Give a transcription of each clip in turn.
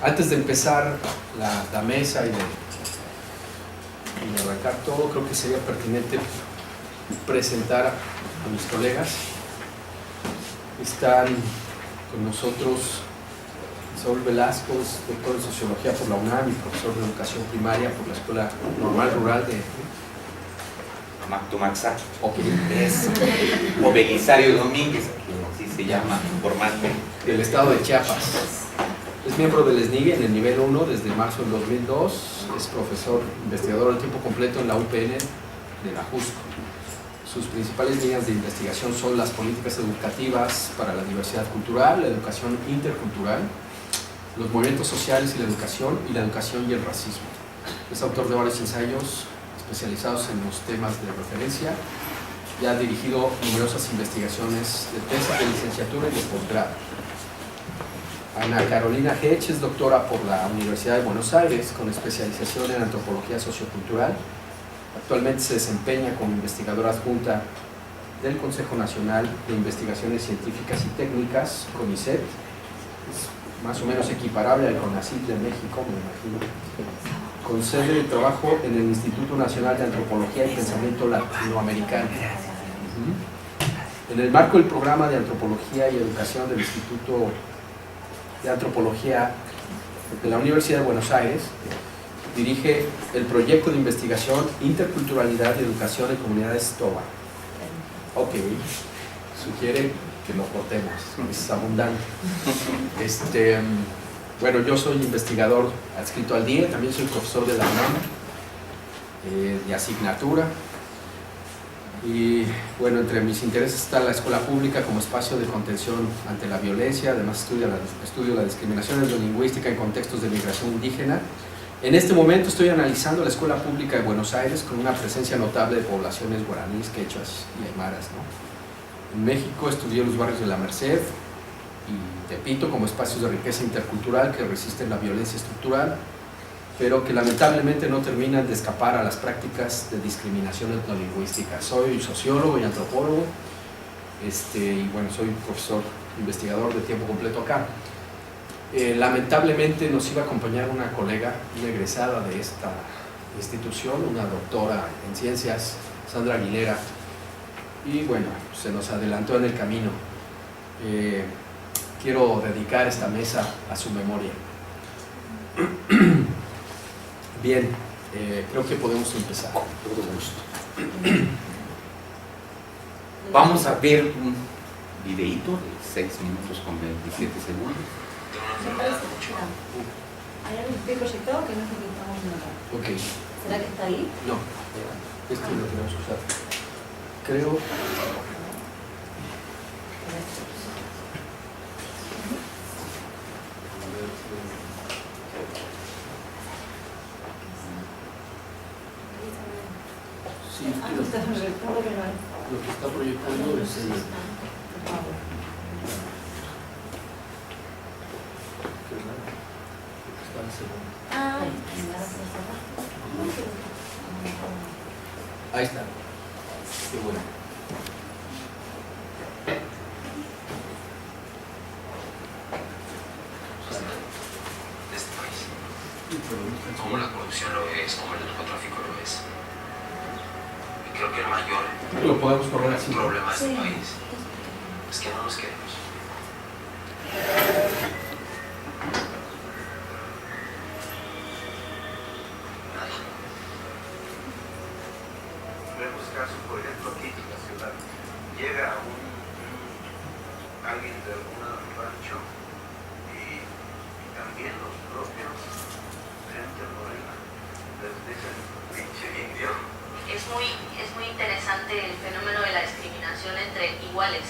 Antes de empezar la mesa y de arrancar todo, creo que sería pertinente presentar a mis colegas. Están con nosotros Saúl Velasco, doctor en Sociología por la UNAM y profesor de Educación Primaria por la Escuela Normal Rural de Tumaxá, o Belisario Domínguez, así se llama formalmente, del estado de Chiapas. Es miembro del SNIGE en el nivel 1 desde marzo del 2002. Es profesor investigador de tiempo completo en la UPN de la JUSCO. Sus principales líneas de investigación son las políticas educativas para la diversidad cultural, la educación intercultural, los movimientos sociales y la educación y el racismo. Es autor de varios ensayos especializados en los temas de referencia y ha dirigido numerosas investigaciones de tesis de licenciatura y de posgrado. Ana Carolina Hedge es doctora por la Universidad de Buenos Aires con especialización en antropología sociocultural. Actualmente se desempeña como investigadora adjunta del Consejo Nacional de Investigaciones Científicas y Técnicas, CONICET. Es más o menos equiparable al CONACYT de México, me imagino, con sede de trabajo en el Instituto Nacional de Antropología y Pensamiento Latinoamericano. En el marco del programa de Antropología y Educación del Instituto de Antropología de la Universidad de Buenos Aires, dirige el proyecto de investigación Interculturalidad y Educación en Comunidades TOBA. Ok, sugiere que lo cortemos, es abundante. Bueno, yo soy investigador adscrito al DIE, también soy profesor de la UNAM, de asignatura. Y bueno, entre mis intereses está la escuela pública como espacio de contención ante la violencia, además estudio la discriminación lingüística en contextos de migración indígena. En este momento estoy analizando la escuela pública de Buenos Aires con una presencia notable de poblaciones guaraníes, quechuas y aymaras, ¿no? En México estudié los barrios de La Merced y Tepito como espacios de riqueza intercultural que resisten la violencia estructural, pero que lamentablemente no terminan de escapar a las prácticas de discriminación etnolingüística. Soy sociólogo y antropólogo, y bueno, soy profesor investigador de tiempo completo acá. Lamentablemente nos iba a acompañar una colega, una egresada de esta institución, una doctora en ciencias, Sandra Aguilera, y bueno, se nos adelantó en el camino. Quiero dedicar esta mesa a su memoria. Bien, creo que podemos empezar. Con todo gusto. Vamos a ver un videíto de 6 minutos con 27 segundos. Hay algún proyector que no necesitamos nada. Ok. ¿Será que está ahí? No, este lo tenemos que usar. Creo... Sí, Lo que lo que está proyectando es el... Ahí está. Qué bueno. De este país. Como la corrupción lo es, como el narcotráfico lo es. Y creo que el mayor Lo podemos correr así. problema de este país es que no nos queremos. Vemos casos, por ejemplo, aquí en la ciudad, llega alguien de algún rancho y también los propios gente morena les dicen pinche indio. Es muy interesante el fenómeno de la discriminación entre iguales,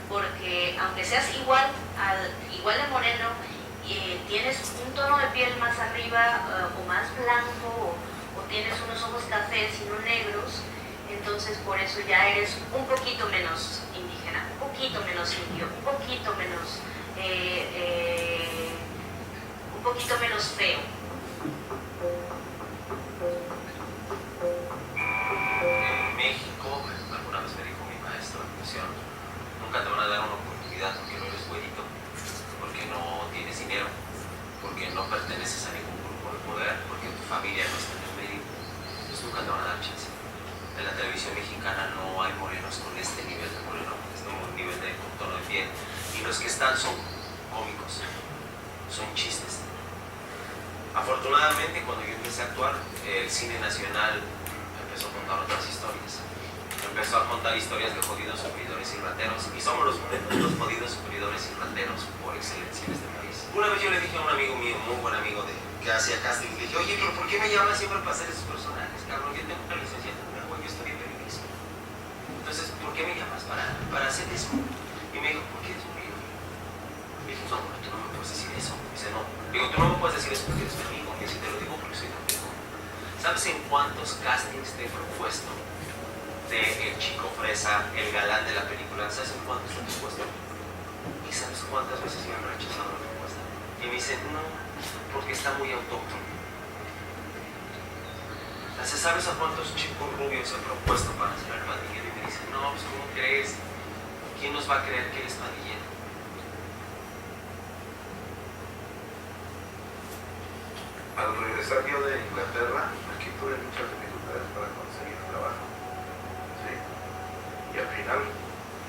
porque aunque seas igual de moreno, tienes un tono de piel más arriba o más blanco o tienes unos ojos cafés y no negros, entonces por eso ya eres un poquito menos indígena, un poquito menos indio, un poquito menos feo. En México, alguna vez me dijo mi maestro de educación, nunca te van a dar una oportunidad porque no eres güerito, porque no tienes dinero, porque no perteneces son chistes. Afortunadamente, cuando yo empecé a actuar, el cine nacional empezó a contar otras historias. Empezó a contar historias de jodidos sufridores y rateros, y somos los jodidos sufridores y rateros por excelencia en este país. Una vez yo le dije a un amigo mío, muy buen amigo que hacía casting, le dije, oye, pero ¿por qué me llamas siempre para hacer esos personajes? Cabrón, yo tengo una licenciatura, güey, yo estudié periodismo. Entonces, ¿por qué me llamas para hacer eso? Y me dijo, ¿por qué eres un amigo? Me dije, no, tú no me puedes decir eso. Me dice, no. Digo, tú no me puedes decir eso porque eres mi amigo. Y si te lo digo porque soy tu amigo. ¿Sabes en cuántos castings te he propuesto de el chico fresa, el galán de la película? ¿Sabes en cuántos te he propuesto? ¿Y sabes cuántas veces me han rechazado la propuesta? Y me dicen, no, porque está muy autóctono. ¿Sabes a cuántos chicos rubios he propuesto para hacer el pandillero? Y me dicen, no, pues ¿cómo crees? ¿Quién nos va a creer que eres pandillero? Al regresar yo de Inglaterra, aquí tuve muchas dificultades para conseguir trabajo. ¿Sí? Y al final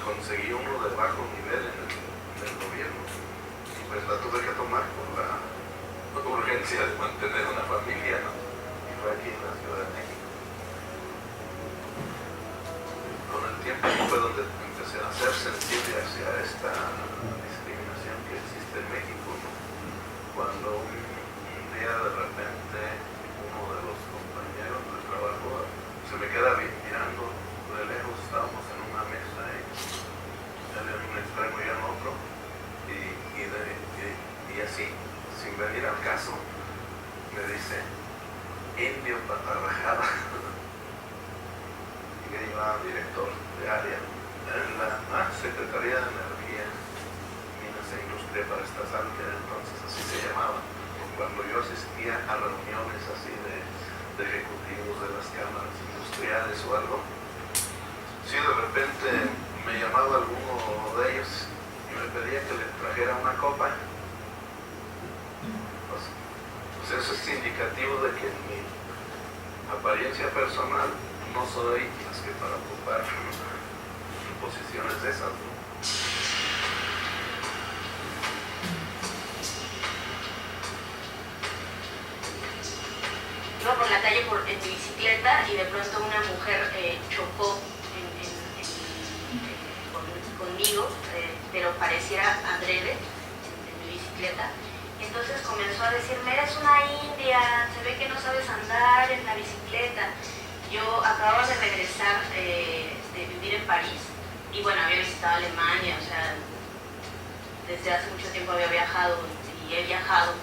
conseguí uno de bajo nivel en el gobierno. Y pues la tuve que tomar por la urgencia de mantener una familia, ¿no? Y fue aquí en la Ciudad de México. Con el tiempo fue donde empecé a ser sensible hacia esta discriminación que existe en México, ¿no? Cuando un día de repente uno de los compañeros de trabajo se me queda mirando de lejos, estábamos en una mesa y él en un extremo y en otro, y así, sin venir al caso, me dice, indio patarrajada. Y me llevaba director de área en la Secretaría de Energía, Minas e Industria para esta sala, que entonces así se llamaba. Cuando yo asistía a reuniones así de ejecutivos de las cámaras industriales o algo, si de repente me llamaba alguno de ellos y me pedía que le trajera una copa, pues eso es indicativo de que en mi apariencia personal no soy más que para ocupar posiciones de esas, ¿no? Iba por la calle en mi bicicleta y de pronto una mujer chocó conmigo, pero pareciera adrede en mi bicicleta. Y entonces comenzó a decirme, eres una india, se ve que no sabes andar en la bicicleta. Yo acababa de regresar de vivir en París y bueno, había visitado Alemania, o sea, desde hace mucho tiempo había viajado y he viajado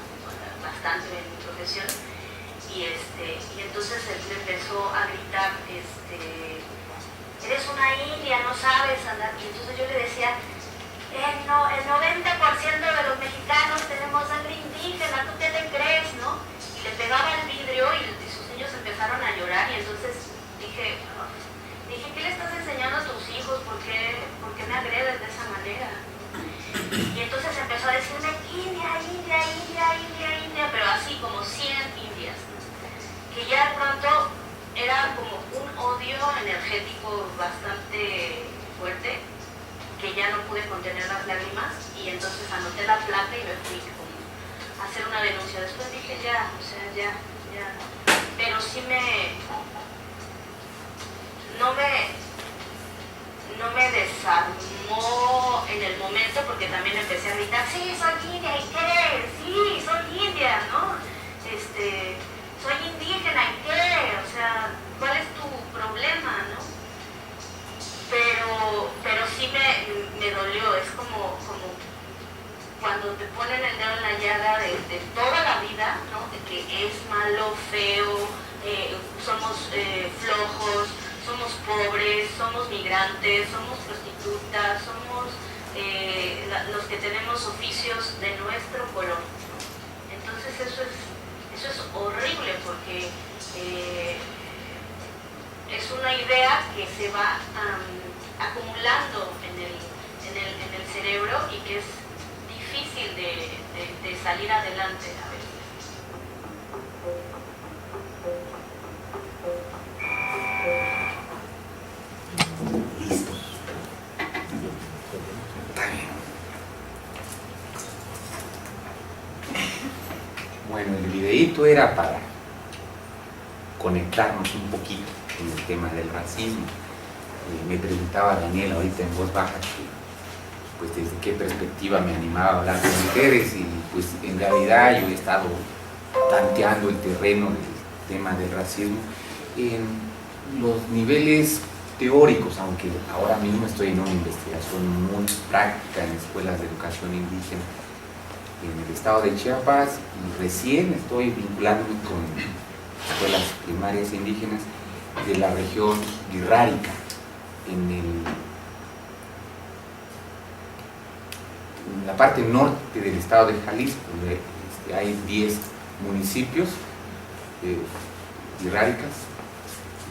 bastante en mi profesión. Y entonces él me empezó a gritar, eres una india, no sabes andar. Y entonces yo le decía, el 90% de los mexicanos tenemos sangre indígena, ¿tú qué te crees, no? Y le pegaba el vidrio y sus niños empezaron a llorar y entonces dije, ¿qué le estás enseñando a tus hijos? ¿Por qué me agredes de esa manera? Y entonces empezó a decirme, India, pero así como 100 indias, ¿no? Que ya de pronto era como un odio energético bastante fuerte, que ya no pude contener las lágrimas y entonces anoté la placa y me fui a hacer una denuncia. Después dije ya, pero sí no me desarmó en el momento porque también empecé a gritar, sí, soy india, ¿y qué? Sí, soy india, ¿no? Soy indígena, ¿y qué? O sea, ¿cuál es tu problema, no? Pero sí me dolió, es como cuando te ponen el dedo en la llaga de toda la vida, ¿no? De que es malo, feo, somos flojos, somos pobres, somos migrantes, somos prostitutas, somos los que tenemos oficios de nuestro color. Entonces eso es horrible porque es una idea que se va acumulando en el cerebro y que es difícil de salir adelante a veces. Listo. Está bien. Bueno, el videíto era para conectarnos un poquito con el tema del racismo. Me preguntaba Daniel ahorita en voz baja que, pues, desde qué perspectiva me animaba a hablar con ustedes, y pues en realidad yo he estado tanteando el terreno del tema del racismo en los niveles teóricos, aunque ahora mismo estoy en una investigación muy práctica en escuelas de educación indígena en el estado de Chiapas, y recién estoy vinculándome con escuelas primarias indígenas de la región guirrárica en la parte norte del estado de Jalisco. Hay 10 municipios guirráricas.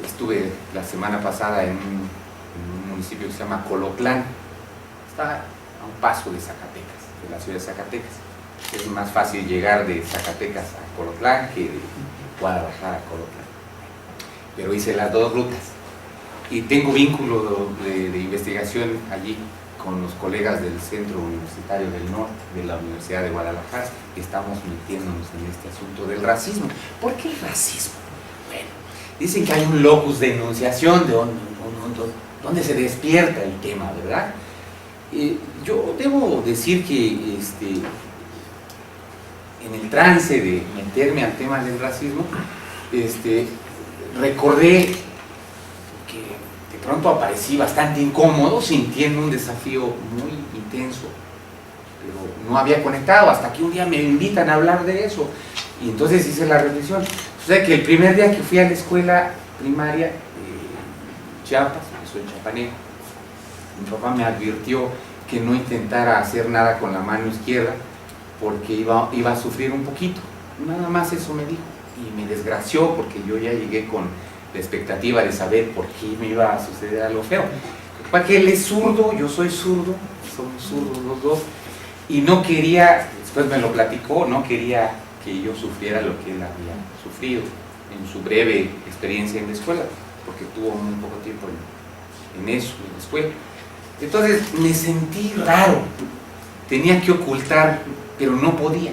Estuve la semana pasada en un municipio que se llama Colotlán, está a un paso de Zacatecas, de la ciudad de Zacatecas. Es más fácil llegar de Zacatecas a Colotlán que de Guadalajara a Colotlán, pero hice las dos rutas y tengo vínculo de investigación allí con los colegas del Centro Universitario del Norte de la Universidad de Guadalajara. Estamos metiéndonos en este asunto del racismo. ¿Por qué el racismo? Bueno, dicen que hay un locus de enunciación de donde se despierta el tema, ¿verdad? Yo debo decir que en el trance de meterme al tema del racismo, recordé que de pronto aparecí bastante incómodo, sintiendo un desafío muy intenso, pero no había conectado hasta que un día me invitan a hablar de eso, y entonces hice la reflexión. O sea que el primer día que fui a la escuela primaria de Chiapas, que soy chapaneco, mi papá me advirtió que no intentara hacer nada con la mano izquierda porque iba a sufrir un poquito, nada más eso me dijo, y me desgració porque yo ya llegué con la expectativa de saber por qué me iba a suceder algo feo. Para que él es zurdo, yo soy zurdo, somos zurdos los dos, y no quería, después me lo platicó, no quería que yo sufriera lo que él había sufrido en su breve experiencia en la escuela, porque tuvo muy poco tiempo en eso, en la escuela. Entonces me sentí raro, tenía que ocultar, pero no podía,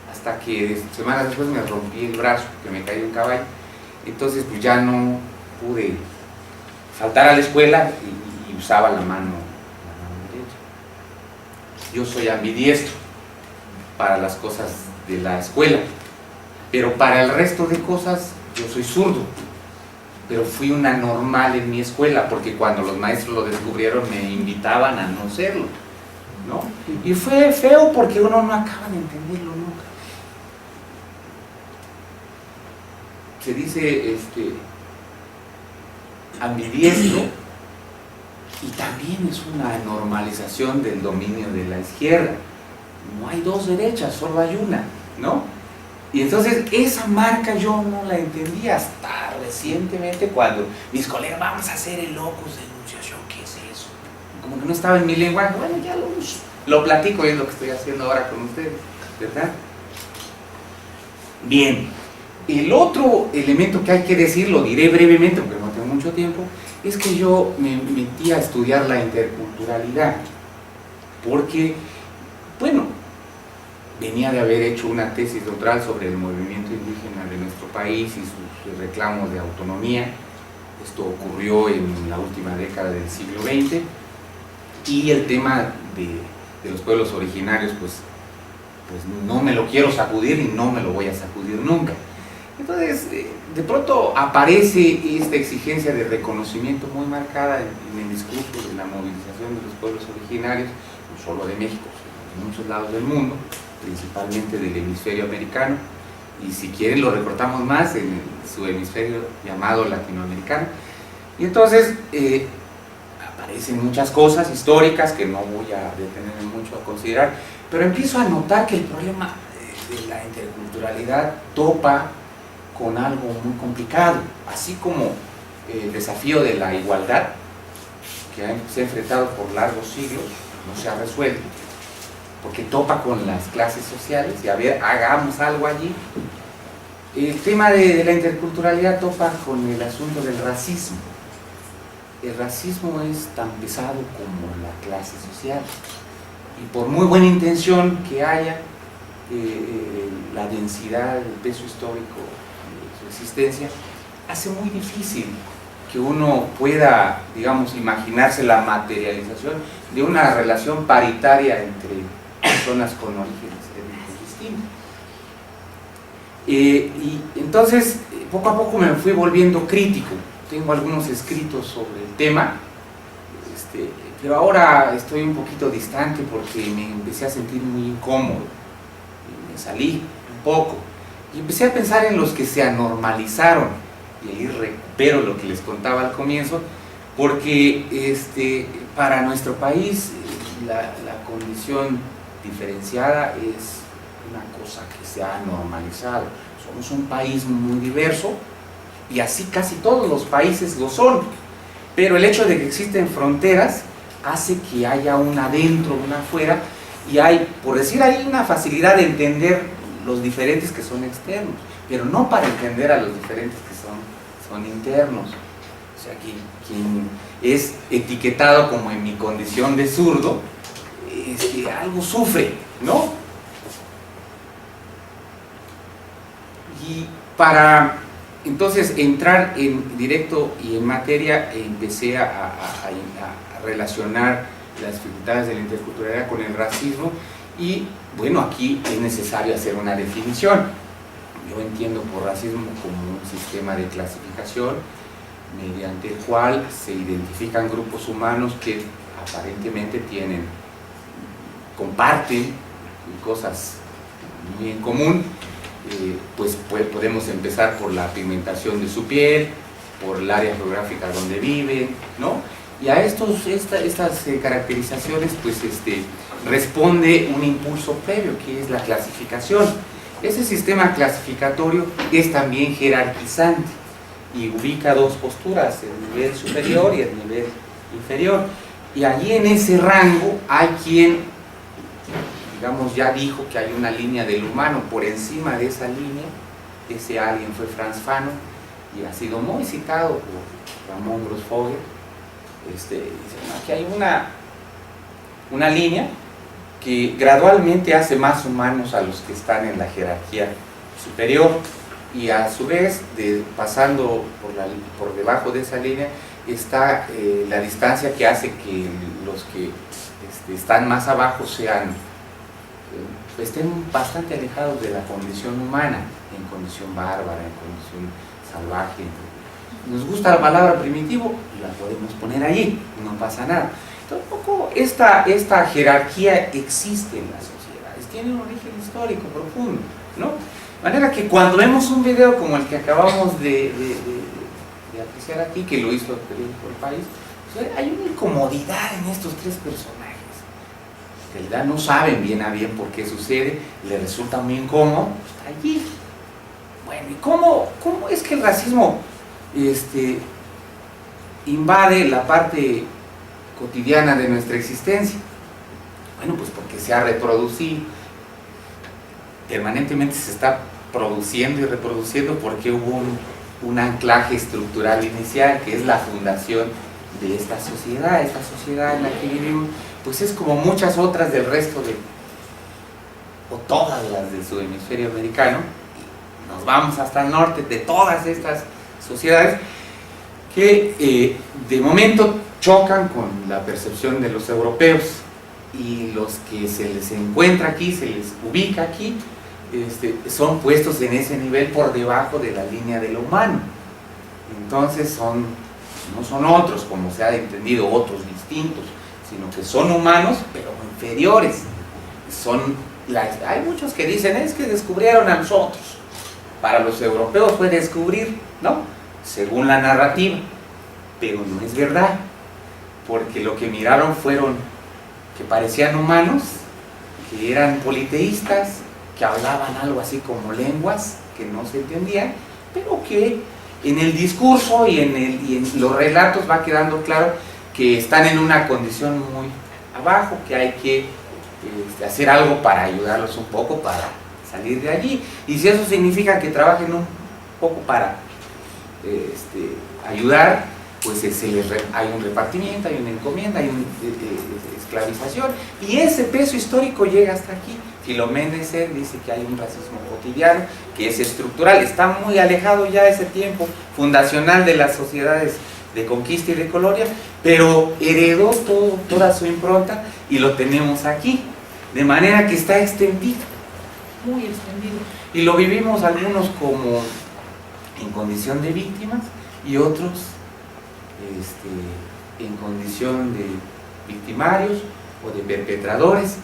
hasta que semanas después me rompí el brazo, que me caí de un caballo. Entonces pues ya no pude faltar a la escuela y usaba la mano derecha. Yo soy ambidiestro para las cosas de la escuela, pero para el resto de cosas yo soy zurdo. Pero fui una normal en mi escuela, porque cuando los maestros lo descubrieron me invitaban a no serlo, ¿no? Y fue feo porque uno no acaba de entenderlo nunca. Se dice ambidiestro, y también es una normalización del dominio de la izquierda. No hay dos derechas, solo hay una, ¿no? Y entonces esa marca yo no la entendía hasta recientemente, cuando mis colegas, vamos a hacer el locus de enunciación. ¿Qué es eso? Como que no estaba en mi lenguaje. Bueno, ya lo platico, y es lo que estoy haciendo ahora con ustedes, ¿verdad? Bien, el otro elemento que hay que decir, lo diré brevemente porque no tengo mucho tiempo, es que yo me metí a estudiar la interculturalidad, porque, bueno, venía de haber hecho una tesis doctoral sobre el movimiento indígena de nuestro país y sus reclamos de autonomía. Esto ocurrió en la última década del siglo XX, y el tema de los pueblos originarios pues no me lo quiero sacudir y no me lo voy a sacudir nunca. Entonces de pronto aparece esta exigencia de reconocimiento muy marcada en el discurso de la movilización de los pueblos originarios, no solo de México, sino de muchos lados del mundo, principalmente del hemisferio americano, y si quieren lo recortamos más en su hemisferio llamado latinoamericano. Y entonces aparecen muchas cosas históricas que no voy a detenerme mucho a considerar, pero empiezo a notar que el problema de la interculturalidad topa con algo muy complicado, así como el desafío de la igualdad, que se ha enfrentado por largos siglos, no se ha resuelto, porque topa con las clases sociales, y a ver, hagamos algo allí. El tema de la interculturalidad topa con el asunto del racismo. El racismo es tan pesado como la clase social, y por muy buena intención que haya, la densidad, el peso histórico de su existencia, hace muy difícil que uno pueda, digamos, imaginarse la materialización de una relación paritaria entre personas con orígenes étnicos distintos. Y entonces, poco a poco me fui volviendo crítico. Tengo algunos escritos sobre el tema, pero ahora estoy un poquito distante porque me empecé a sentir muy incómodo. Y me salí un poco y empecé a pensar en los que se anormalizaron, y ahí recupero lo que les contaba al comienzo, porque para nuestro país la condición diferenciada es una cosa que se ha normalizado. Somos un país muy diverso y así casi todos los países lo son, pero el hecho de que existen fronteras hace que haya una adentro, una afuera, y hay, por decir, hay una facilidad de entender los diferentes que son externos, pero no para entender a los diferentes que son internos. O sea, quien es etiquetado como en mi condición de zurdo, algo sufre, ¿no? Y para entonces entrar en directo y en materia, empecé a relacionar las dificultades de la interculturalidad con el racismo, y bueno, aquí es necesario hacer una definición. Yo entiendo por racismo como un sistema de clasificación mediante el cual se identifican grupos humanos que aparentemente comparten cosas muy en común. Pues podemos empezar por la pigmentación de su piel, por el área geográfica donde viven, ¿no? Y a estas caracterizaciones pues responde un impulso previo, que es la clasificación. Ese sistema clasificatorio es también jerarquizante y ubica dos posturas, el nivel superior y el nivel inferior, y allí en ese rango hay quien, digamos, ya dijo que hay una línea del humano. Por encima de esa línea, ese alguien fue Franz Fanon, y ha sido muy citado por Ramón Grossfogel. Dice, aquí hay una línea que gradualmente hace más humanos a los que están en la jerarquía superior, y a su vez, pasando por debajo de esa línea, está la distancia que hace que los que están más abajo estén bastante alejados de la condición humana, en condición bárbara, en condición salvaje. Nos gusta la palabra primitivo, la podemos poner allí, no pasa nada. Tampoco esta jerarquía existe en las sociedades, tiene un origen histórico profundo, ¿no? De manera que cuando vemos un video como el que acabamos de apreciar aquí, que lo hizo el periódico El País, pues hay una incomodidad en estos tres personajes. En realidad no saben bien a bien por qué sucede, le resulta muy incómodo, está allí. Bueno, ¿y cómo es que el racismo invade la parte cotidiana de nuestra existencia? Bueno, pues porque se ha reproducido, permanentemente se está produciendo y reproduciendo, porque hubo un anclaje estructural inicial, que es la fundación de esta sociedad en la que vivimos. Pues es como muchas otras del resto o todas las del subhemisferio americano. Nos vamos hasta el norte, de todas estas sociedades que de momento chocan con la percepción de los europeos, y los que se les encuentra aquí, se les ubica aquí, son puestos en ese nivel por debajo de la línea de lo humano. Entonces no son otros, como se ha entendido, otros distintos, sino que son humanos, pero inferiores. Hay muchos que dicen, es que descubrieron a nosotros. Para los europeos fue descubrir, ¿no? Según la narrativa, pero no es verdad, porque lo que miraron fueron que parecían humanos, que eran politeístas, que hablaban algo así como lenguas que no se entendían, pero que en el discurso y en los relatos va quedando claro que están en una condición muy abajo, que hay que hacer algo para ayudarlos un poco para salir de allí. Y si eso significa que trabajen un poco para ayudar, pues hay un repartimiento, hay una encomienda, hay una esclavización, y ese peso histórico llega hasta aquí. Philoménes dice que hay un racismo cotidiano, que es estructural, está muy alejado ya ese tiempo fundacional de las sociedades de conquista y de colonia, pero heredó toda su impronta y lo tenemos aquí, de manera que está extendido, muy extendido, y lo vivimos algunos como en condición de víctimas y otros en condición de victimarios o de perpetradores,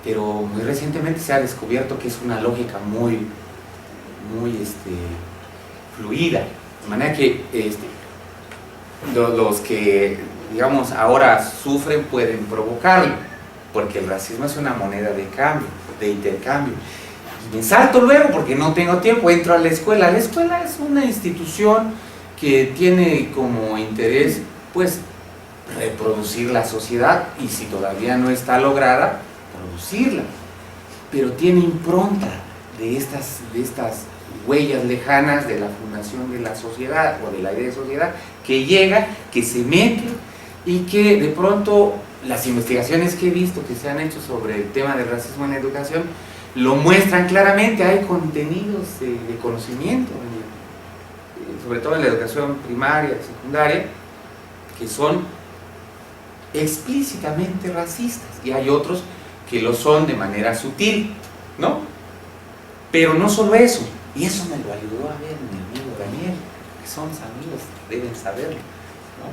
pero muy recientemente se ha descubierto que es una lógica muy fluida, de manera que los que, digamos, ahora sufren pueden provocarlo, porque el racismo es una moneda de cambio, de intercambio. Y me salto luego, porque no tengo tiempo, entro a la escuela. La escuela es una institución que tiene como interés, pues, reproducir la sociedad, y si todavía no está lograda, producirla, pero tiene impronta de estas huellas lejanas de la fundación de la sociedad o de la idea de sociedad, que llega, que se mete, y que de pronto las investigaciones que he visto que se han hecho sobre el tema del racismo en la educación lo muestran claramente. Hay contenidos de conocimiento, sobre todo en la educación primaria, secundaria, que son explícitamente racistas, y hay otros que lo son de manera sutil, ¿no? Pero no solo eso, y eso me lo ayudó a ver mi amigo Daniel, que somos amigos, deben saberlo, ¿no?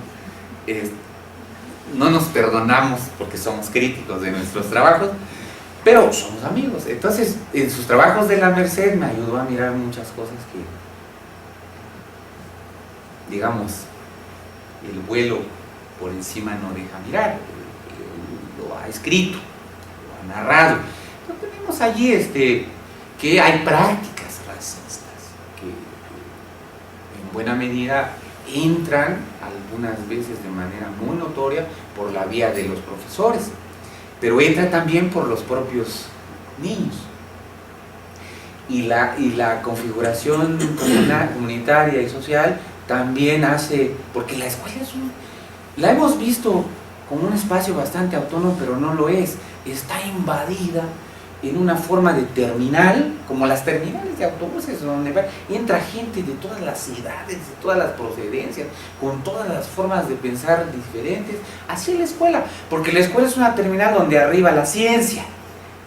No nos perdonamos porque somos críticos de nuestros trabajos, pero somos amigos. Entonces, en sus trabajos de la Merced me ayudó a mirar muchas cosas que, digamos, el vuelo por encima no deja mirar, lo ha escrito, lo ha narrado. Entonces, tenemos allí que hay prácticas racistas que en buena medida entran algunas veces de manera muy notoria por la vía de los profesores, pero entra también por los propios niños. Y la configuración comunitaria y social también hace, porque la escuela la hemos visto como un espacio bastante autónomo, pero no lo es. Está invadida en una forma de terminal, como las terminales de autobuses, donde entra gente de todas las edades, de todas las procedencias, con todas las formas de pensar diferentes. Así es la escuela, porque la escuela es una terminal donde arriba la ciencia,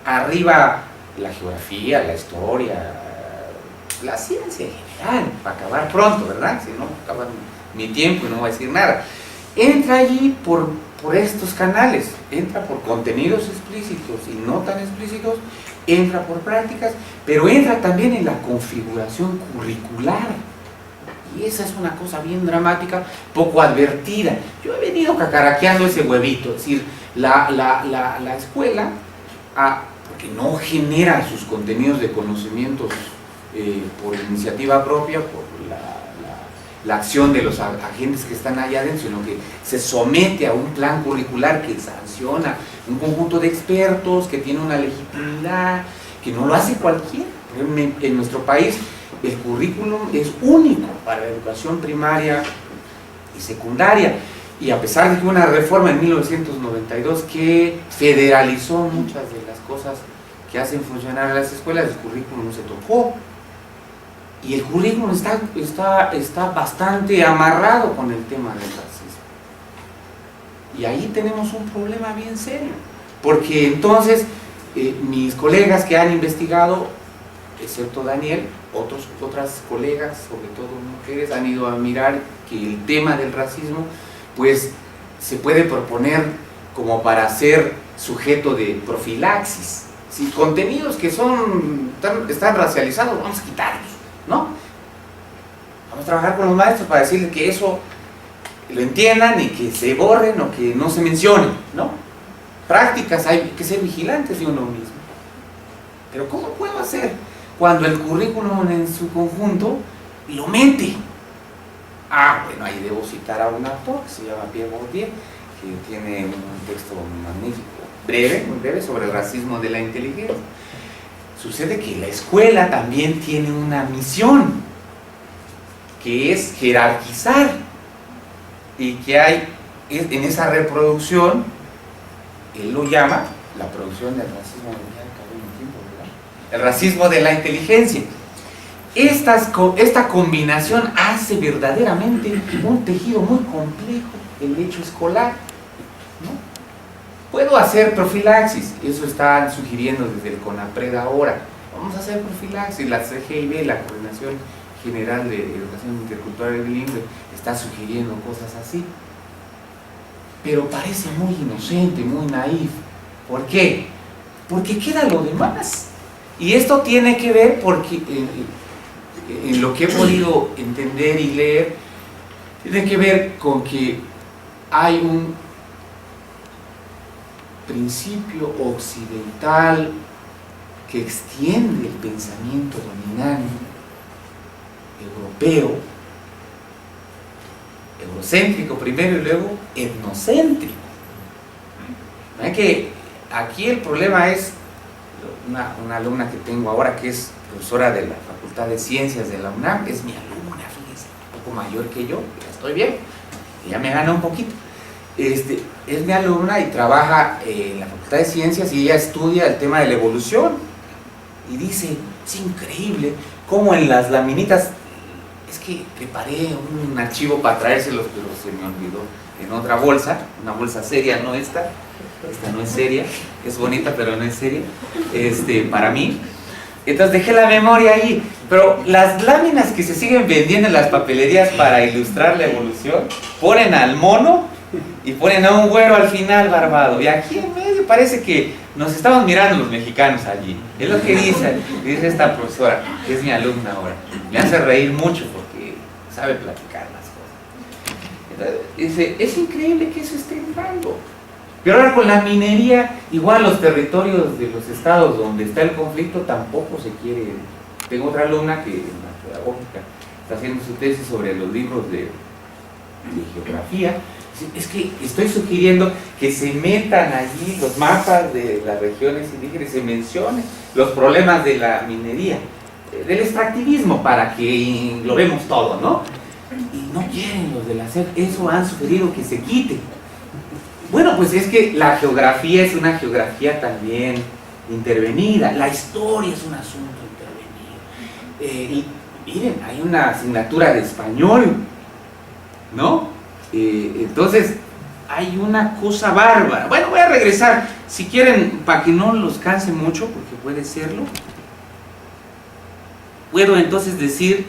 arriba la geografía, la historia, la ciencia en general, para acabar pronto, ¿verdad? Si no, acaba mi tiempo y no voy a decir nada. Entra allí por estos canales, entra por contenidos explícitos y no tan explícitos, entra por prácticas, pero entra también en la configuración curricular. Y esa es una cosa bien dramática, poco advertida. Yo he venido cacaraqueando ese huevito, es decir, la escuela, porque no genera sus contenidos de conocimientos por iniciativa propia, por la acción de los agentes que están allá adentro, sino que se somete a un plan curricular que sanciona un conjunto de expertos, que tiene una legitimidad, que no lo hace cualquiera. En nuestro país el currículum es único para la educación primaria y secundaria, y a pesar de que hubo una reforma en 1992 que federalizó muchas de las cosas que hacen funcionar a las escuelas, el currículum se tocó. Y el currículum está bastante amarrado con el tema del racismo. Y ahí tenemos un problema bien serio. Porque entonces, mis colegas que han investigado, excepto Daniel, otras colegas, sobre todo mujeres, han ido a mirar que el tema del racismo, pues, se puede proponer como para ser sujeto de profilaxis. Si contenidos que están racializados, vamos a quitarlos, ¿no? Vamos a trabajar con los maestros para decirles que eso lo entiendan y que se borren o que no se mencionen, ¿no? Prácticas, hay que ser vigilantes de uno mismo. Pero ¿cómo puedo hacer cuando el currículum en su conjunto lo mete? Bueno, ahí debo citar a un autor que se llama Pierre Bourdieu, que tiene un texto magnífico, muy breve, sobre el racismo de la inteligencia. Sucede que la escuela también tiene una misión, que es jerarquizar y que hay en esa reproducción, él lo llama la producción del racismo, el racismo de la inteligencia. Esta combinación hace verdaderamente un tejido muy complejo el hecho escolar, ¿no? Puedo hacer profilaxis, eso están sugiriendo desde el CONAPRED ahora. Vamos a hacer profilaxis, la CGIB, la Coordinación General de Educación Intercultural y Bilingüe, está sugiriendo cosas así. Pero parece muy inocente, muy naif. ¿Por qué? Porque queda lo demás. Y esto tiene que ver porque en lo que he podido entender y leer, tiene que ver con que hay un principio occidental que extiende el pensamiento dominante europeo, eurocéntrico primero y luego etnocéntrico. ¿Ven que aquí el problema es una alumna que tengo ahora que es profesora de la Facultad de Ciencias de la UNAM, es mi alumna, fíjense, un poco mayor que yo, ya estoy bien, ella me gana un poquito. Es mi alumna y trabaja en la Facultad de Ciencias y ella estudia el tema de la evolución y dice, es increíble cómo en las laminitas, es que preparé un archivo para traérselos, pero se me olvidó en otra bolsa, una bolsa seria, no esta no es seria, es bonita pero no es seria, para mí. Entonces dejé la memoria ahí, pero las láminas que se siguen vendiendo en las papelerías para ilustrar la evolución, ponen al mono y ponen a un güero al final barbado, y aquí en medio parece que nos estamos mirando los mexicanos allí. Es lo que dice esta profesora, que es mi alumna ahora. Me hace reír mucho porque sabe platicar las cosas. Entonces, dice, es increíble que eso esté entrando. Pero ahora con la minería, igual los territorios de los estados donde está el conflicto tampoco se quiere. Tengo otra alumna que en la pedagógica está haciendo su tesis sobre los libros de geografía. Es que estoy sugiriendo que se metan allí los mapas de las regiones indígenas, se mencionen los problemas de la minería, del extractivismo, para que englobemos todo, ¿no? Y no quieren los de la SEP, eso han sugerido que se quite. Bueno, pues es que la geografía es una geografía también intervenida, la historia es un asunto intervenido. Y miren, hay una asignatura de español, ¿no? Entonces hay una cosa bárbara. Bueno, voy a regresar, si quieren, para que no los canse mucho, porque puede serlo. Puedo entonces decir,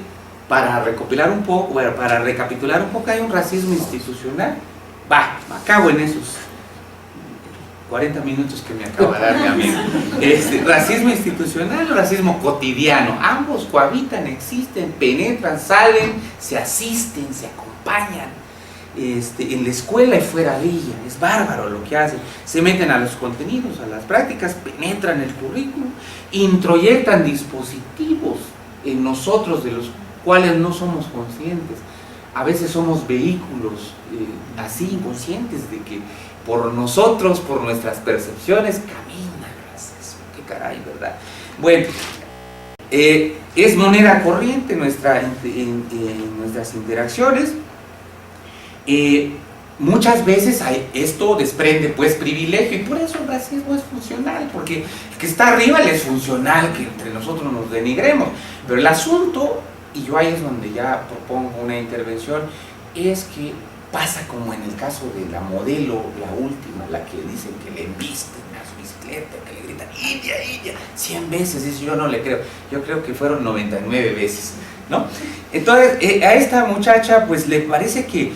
para recopilar un poco, bueno, para recapitular un poco, hay un racismo institucional. Acabo en esos 40 minutos que me acaba de dar mi amigo. Racismo institucional, racismo cotidiano, ambos cohabitan, existen, penetran, salen, se asisten, se acompañan. En la escuela y fuera de ella, es bárbaro lo que hacen, se meten a los contenidos, a las prácticas, penetran el currículum, introyectan dispositivos en nosotros de los cuales no somos conscientes. A veces somos vehículos así inconscientes de que por nosotros, por nuestras percepciones, camina el racismo. Qué caray, ¿verdad? Bueno, es moneda corriente en nuestras interacciones. Muchas veces esto desprende pues privilegio y por eso el racismo es funcional, porque el que está arriba le es funcional que entre nosotros nos denigremos, pero el asunto, y yo ahí es donde ya propongo una intervención, es que pasa como en el caso de la modelo, la última, la que dicen que le embisten a su bicicleta, que le gritan India, India, 100 veces, eso yo no le creo, yo creo que fueron 99 veces, ¿no? Entonces a esta muchacha pues le parece que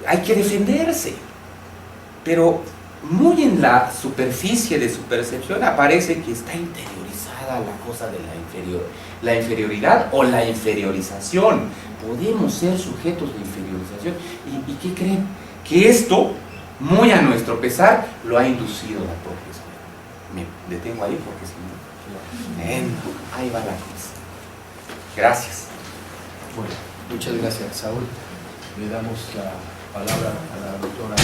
hay que defenderse, pero muy en la superficie de su percepción aparece que está interiorizada la cosa de la inferioridad o la inferiorización. Podemos ser sujetos de inferiorización. ¿Y qué creen? Que esto, muy a nuestro pesar, lo ha inducido la propia escuela. Me detengo ahí porque si no, ahí va la cosa. Gracias. Bueno, muchas gracias, Saúl. Le damos la palabra a la doctora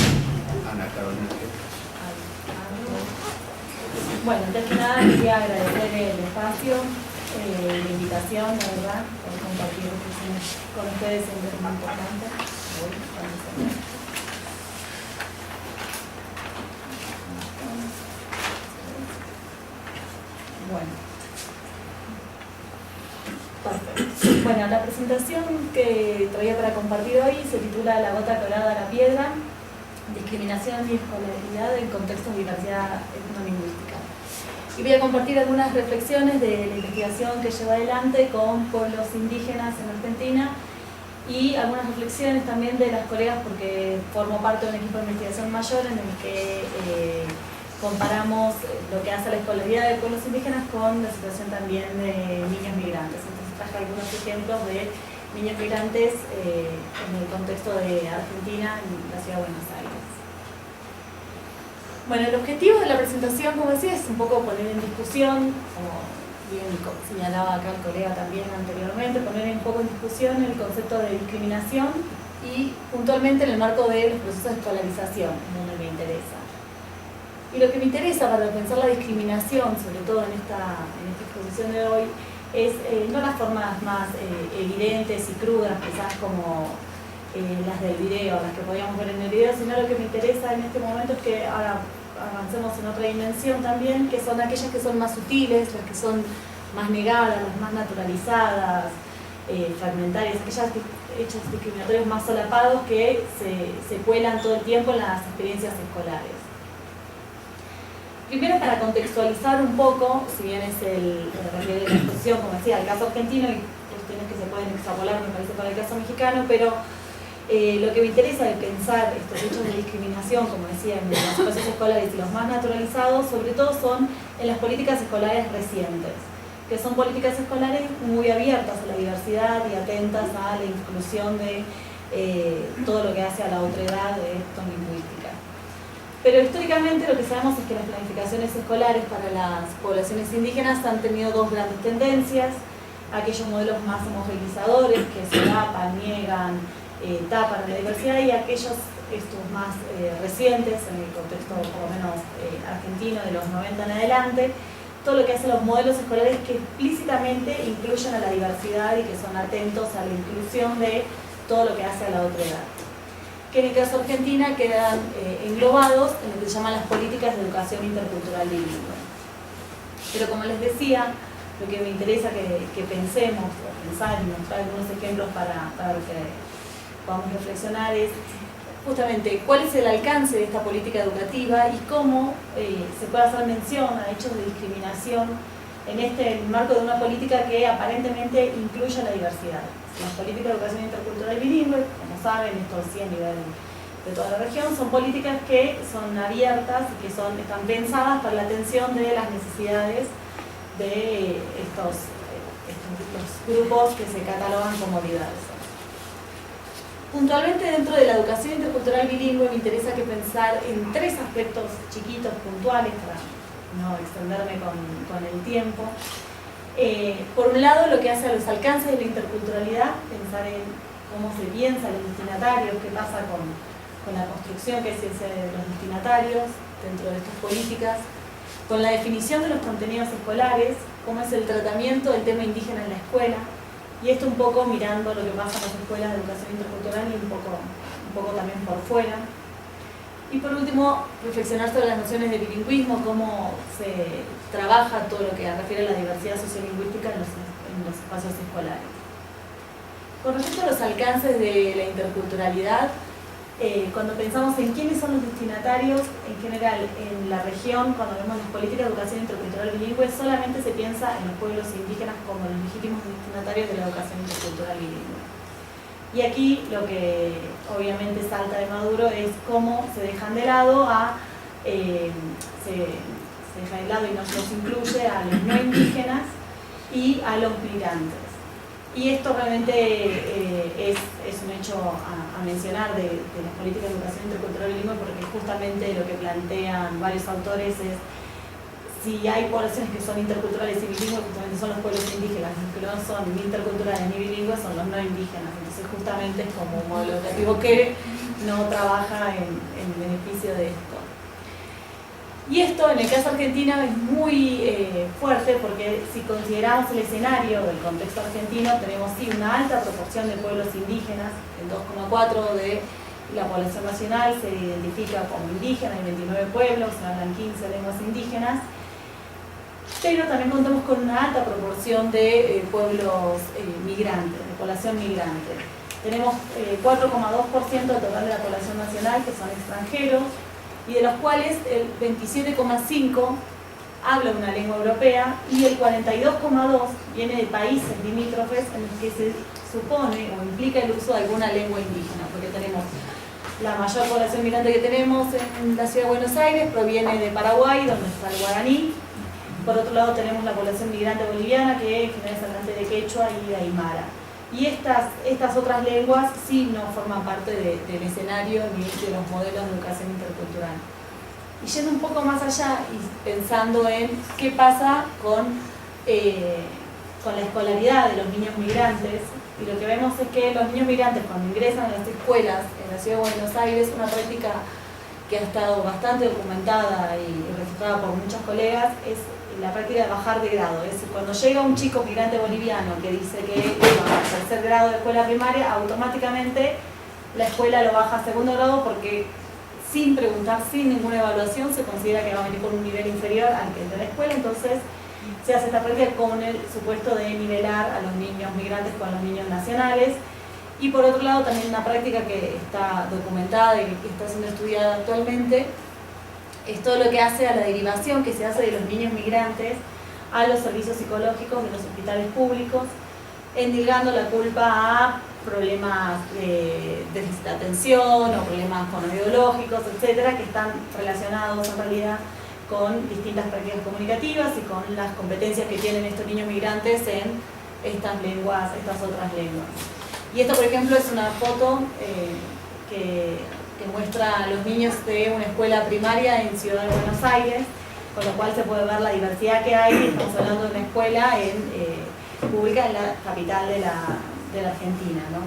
Ana Carolina. Bueno, antes que nada quería agradecer el espacio, la invitación, la verdad, por compartir con ustedes siempre es muy importante. Bueno, la presentación que traía para compartir hoy se titula La gota colada a la piedra, discriminación y escolaridad en contextos de diversidad etnolingüística. Y voy a compartir algunas reflexiones de la investigación que llevo adelante con pueblos indígenas en Argentina y algunas reflexiones también de las colegas, porque formo parte de un equipo de investigación mayor en el que comparamos lo que hace la escolaridad de pueblos indígenas con la situación también de niños migrantes. Entonces traje algunos ejemplos de niños migrantes en el contexto de Argentina y la ciudad de Buenos Aires. Bueno, el objetivo de la presentación, como decía, es un poco poner en discusión, como bien señalaba acá el colega también anteriormente, poner un poco en discusión el concepto de discriminación y puntualmente en el marco de los procesos de escolarización, donde me interesa. Y lo que me interesa para pensar la discriminación, sobre todo en esta exposición de hoy, es no las formas más evidentes y crudas, quizás como las del video, las que podíamos ver en el video, sino lo que me interesa en este momento es que ahora avancemos en otra dimensión también, que son aquellas que son más sutiles, las que son más negadas, las más naturalizadas, fragmentarias, aquellas hechos discriminatorios más solapados que se cuelan todo el tiempo en las experiencias escolares. Primero, para contextualizar un poco, si bien es el refiere de la exposición, como decía, el caso argentino y cuestiones que se pueden extrapolar, me parece, para el caso mexicano, pero lo que me interesa de pensar estos hechos de discriminación, como decía, en los espacios escolares y los más naturalizados, sobre todo son en las políticas escolares recientes, que son políticas escolares muy abiertas a la diversidad y atentas a la inclusión de todo lo que hace a la otredad etnolingüística. Pero históricamente lo que sabemos es que las planificaciones escolares para las poblaciones indígenas han tenido dos grandes tendencias: aquellos modelos más homogeneizadores que solapan, niegan, tapan la diversidad, y aquellos estos más recientes, en el contexto por lo menos argentino de los 90 en adelante, todo lo que hacen los modelos escolares que explícitamente incluyen a la diversidad y que son atentos a la inclusión de todo lo que hace a la otredad, que en el caso de Argentina quedan englobados en lo que se llaman las políticas de educación intercultural bilingüe. Pero como les decía, lo que me interesa que pensemos, o pensar y mostrar algunos ejemplos para que podamos reflexionar es justamente cuál es el alcance de esta política educativa y cómo se puede hacer mención a hechos de discriminación en el marco de una política que aparentemente incluye a la diversidad. Las políticas de educación intercultural bilingüe, como saben, esto sí a nivel de toda la región, son políticas que son abiertas y que están pensadas para la atención de las necesidades de estos grupos que se catalogan como diversos. Puntualmente dentro de la educación intercultural bilingüe me interesa que pensar en tres aspectos chiquitos, puntuales, para no extenderme con el tiempo. Por un lado, lo que hace a los alcances de la interculturalidad, pensar en cómo se piensa los destinatarios, qué pasa con la construcción que se hace de los destinatarios dentro de estas políticas, con la definición de los contenidos escolares, cómo es el tratamiento del tema indígena en la escuela, y esto un poco mirando lo que pasa en las escuelas de educación intercultural y un poco también por fuera. Y por último, reflexionar sobre las nociones de bilingüismo, cómo se trabaja todo lo que refiere a la diversidad sociolingüística en los espacios escolares. Con respecto a los alcances de la interculturalidad, cuando pensamos en quiénes son los destinatarios, en general en la región, cuando vemos las políticas de educación intercultural bilingüe, solamente se piensa en los pueblos indígenas como los legítimos destinatarios de la educación intercultural bilingüe. Y aquí lo que obviamente salta de maduro es cómo se dejan de lado se deja de lado y no se los incluye a los no indígenas y a los migrantes. Y esto realmente es un hecho a mencionar de las políticas de educación intercultural bilingüe, porque justamente lo que plantean varios autores es: si hay poblaciones que son interculturales y bilingües, justamente son los pueblos indígenas; los que no son ni interculturales ni bilingües son los no indígenas. Entonces justamente es como un modelo educativo que no trabaja en beneficio de esto. Y esto en el caso argentino es muy fuerte porque si consideramos el escenario del contexto argentino, tenemos sí una alta proporción de pueblos indígenas, el 2,4% de la población nacional se identifica como indígena, hay 29 pueblos, se hablan 15 lenguas indígenas, pero también contamos con una alta proporción de pueblos migrantes, de población migrante. Tenemos 4,2% del total de la población nacional que son extranjeros, y de los cuales el 27,5% habla una lengua europea y el 42,2% viene de países limítrofes en los que se supone o implica el uso de alguna lengua indígena, porque tenemos la mayor población migrante que tenemos en la ciudad de Buenos Aires proviene de Paraguay, donde está el guaraní. Por otro lado tenemos la población migrante boliviana, que en general es hablante de quechua y de aymara. Y estas otras lenguas sí no forman parte del escenario ni de los modelos de educación intercultural. Y yendo un poco más allá y pensando en qué pasa con la escolaridad de los niños migrantes, y lo que vemos es que los niños migrantes cuando ingresan a las escuelas en la ciudad de Buenos Aires, una práctica que ha estado bastante documentada y registrada por muchos colegas, es la práctica de bajar de grado. Es decir, cuando llega un chico migrante boliviano que dice que va a tercer grado de escuela primaria, automáticamente la escuela lo baja a segundo grado porque sin preguntar, sin ninguna evaluación, se considera que va a venir con un nivel inferior al que es de la escuela. Entonces se hace esta práctica con el supuesto de nivelar a los niños migrantes con los niños nacionales. Y por otro lado también una práctica que está documentada y que está siendo estudiada actualmente es todo lo que hace a la derivación que se hace de los niños migrantes a los servicios psicológicos de los hospitales públicos, endilgando la culpa a problemas de déficit de atención o problemas fonoaudiológicos, etcétera, que están relacionados en realidad con distintas prácticas comunicativas y con las competencias que tienen estos niños migrantes en estas lenguas, estas otras lenguas. Y esto, por ejemplo, es una foto que muestra a los niños de una escuela primaria en Ciudad de Buenos Aires, con lo cual se puede ver la diversidad que hay. Estamos hablando de una escuela pública en la capital de la Argentina, ¿no?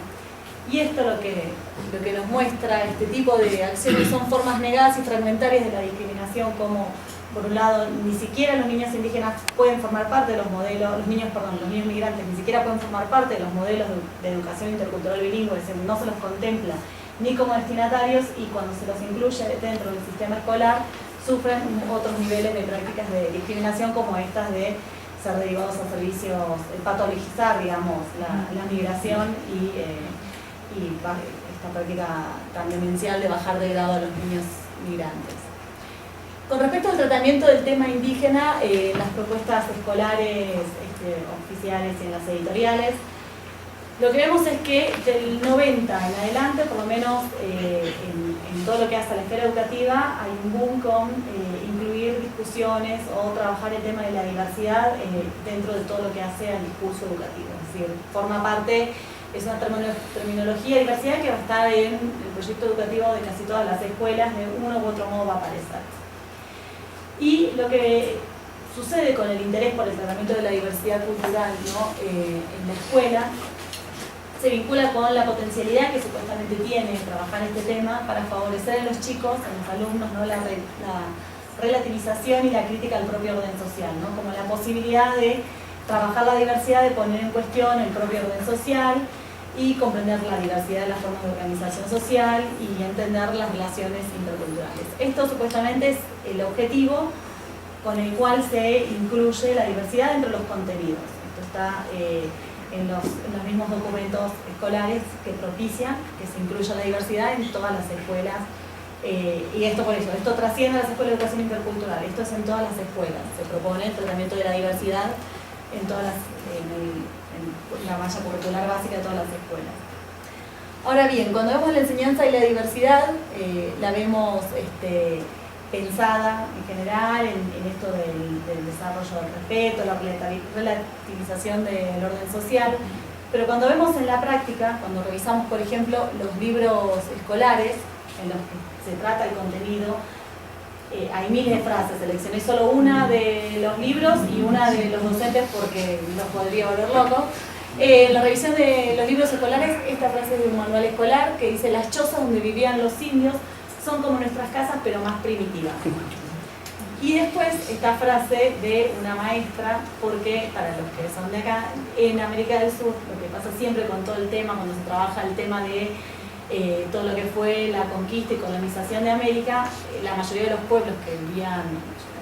Y esto lo que nos muestra este tipo de acciones son formas negadas y fragmentarias de la discriminación, como por un lado ni siquiera los niños indígenas pueden formar parte de los modelos, los niños migrantes ni siquiera pueden formar parte de los modelos de educación intercultural bilingüe, es decir, no se los contempla ni como destinatarios, y cuando se los incluye dentro del sistema escolar sufren otros niveles de prácticas de discriminación, como estas de ser derivados a servicios, patologizar, digamos, la migración y esta práctica tan demencial de bajar de grado a los niños migrantes. Con respecto al tratamiento del tema indígena, las propuestas escolares oficiales y en las editoriales, lo que vemos es que del 90 en adelante, por lo menos en todo lo que hace a la esfera educativa, hay un boom con incluir discusiones o trabajar el tema de la diversidad dentro de todo lo que hace al discurso educativo. Es decir, forma parte, es una terminología de diversidad que va a estar en el proyecto educativo de casi todas las escuelas, de uno u otro modo va a aparecer. Y lo que sucede con el interés por el tratamiento de la diversidad cultural, ¿no? En la escuela, se vincula con la potencialidad que supuestamente tiene trabajar este tema para favorecer en los chicos, en los alumnos, ¿no? la relativización y la crítica al propio orden social, ¿no? Como la posibilidad de trabajar la diversidad, de poner en cuestión el propio orden social y comprender la diversidad de las formas de organización social y entender las relaciones interculturales. Esto supuestamente es el objetivo con el cual se incluye la diversidad entre los contenidos. Esto está en los mismos documentos escolares que propician que se incluya la diversidad en todas las escuelas. Y esto por eso, esto trasciende a las escuelas de educación intercultural, esto es en todas las escuelas. Se propone el tratamiento de la diversidad en todas en la malla curricular básica de todas las escuelas. Ahora bien, cuando vemos la enseñanza y la diversidad, la vemos pensada en general en esto del desarrollo del respeto, la relativización del orden social, pero cuando vemos en la práctica, cuando revisamos por ejemplo los libros escolares en los que se trata el contenido, hay miles de frases, seleccioné solo una de los libros y una de los docentes porque los podría volver locos. La revisión de los libros escolares, esta frase es de un manual escolar que dice: las chozas donde vivían los indios son como nuestras casas pero más primitivas. Y después esta frase de una maestra, porque para los que son de acá, en América del Sur, lo que pasa siempre con todo el tema, cuando se trabaja el tema de todo lo que fue la conquista y colonización de América, la mayoría de los pueblos que vivían,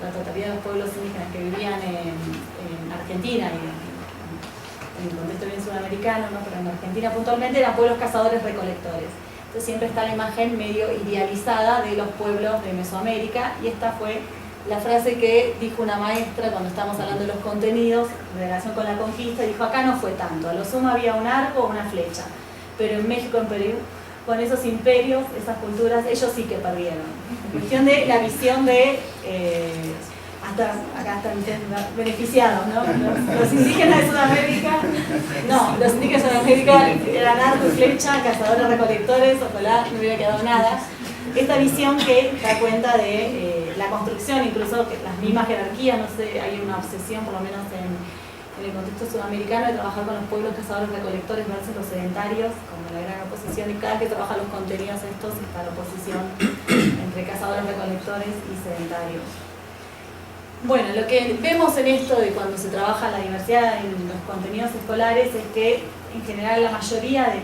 la totalidad de los pueblos indígenas que vivían en Argentina y en el contexto bien sudamericano, ¿no? Pero en Argentina puntualmente eran pueblos cazadores-recolectores. Entonces siempre está la imagen medio idealizada de los pueblos de Mesoamérica, y esta fue la frase que dijo una maestra cuando estábamos hablando de los contenidos en relación con la conquista. Dijo: acá no fue tanto, a lo sumo había un arco o una flecha, pero en México, en Perú, con esos imperios, esas culturas, ellos sí que perdieron. En cuestión de la visión de, acá están beneficiados, ¿no? Los indígenas de Sudamérica, no, los indígenas de Sudamérica eran arco y flecha, cazadores recolectores, ojalá no hubiera quedado nada. Esta visión que da cuenta de la construcción, incluso que las mismas jerarquías, no sé, hay una obsesión, por lo menos en el contexto sudamericano, de trabajar con los pueblos cazadores recolectores versus los sedentarios, como la gran oposición, y cada vez que trabaja los contenidos estos está la oposición entre cazadores recolectores y sedentarios. Bueno, lo que vemos en esto de cuando se trabaja la diversidad en los contenidos escolares es que en general la mayoría de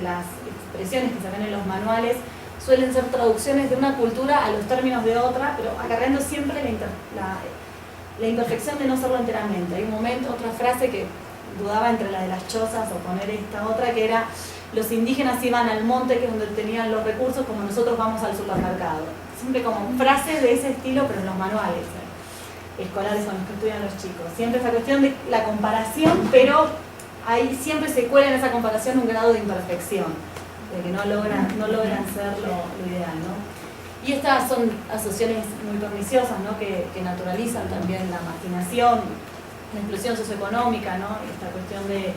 las expresiones que se ven en los manuales suelen ser traducciones de una cultura a los términos de otra, pero acarreando siempre la imperfección de no serlo enteramente. Hay un momento, otra frase que dudaba entre la de las chozas o poner esta otra, que era: los indígenas iban al monte, que es donde tenían los recursos, como nosotros vamos al supermercado. Siempre como frases de ese estilo, pero en los manuales escolares con los que estudian los chicos. Siempre esa cuestión de la comparación, pero ahí siempre se cuela en esa comparación un grado de imperfección, de que no logran ser lo ideal, ¿no? Y estas son asociaciones muy perniciosas, ¿no? que naturalizan también la marginación, la exclusión socioeconómica, ¿no? Esta cuestión de,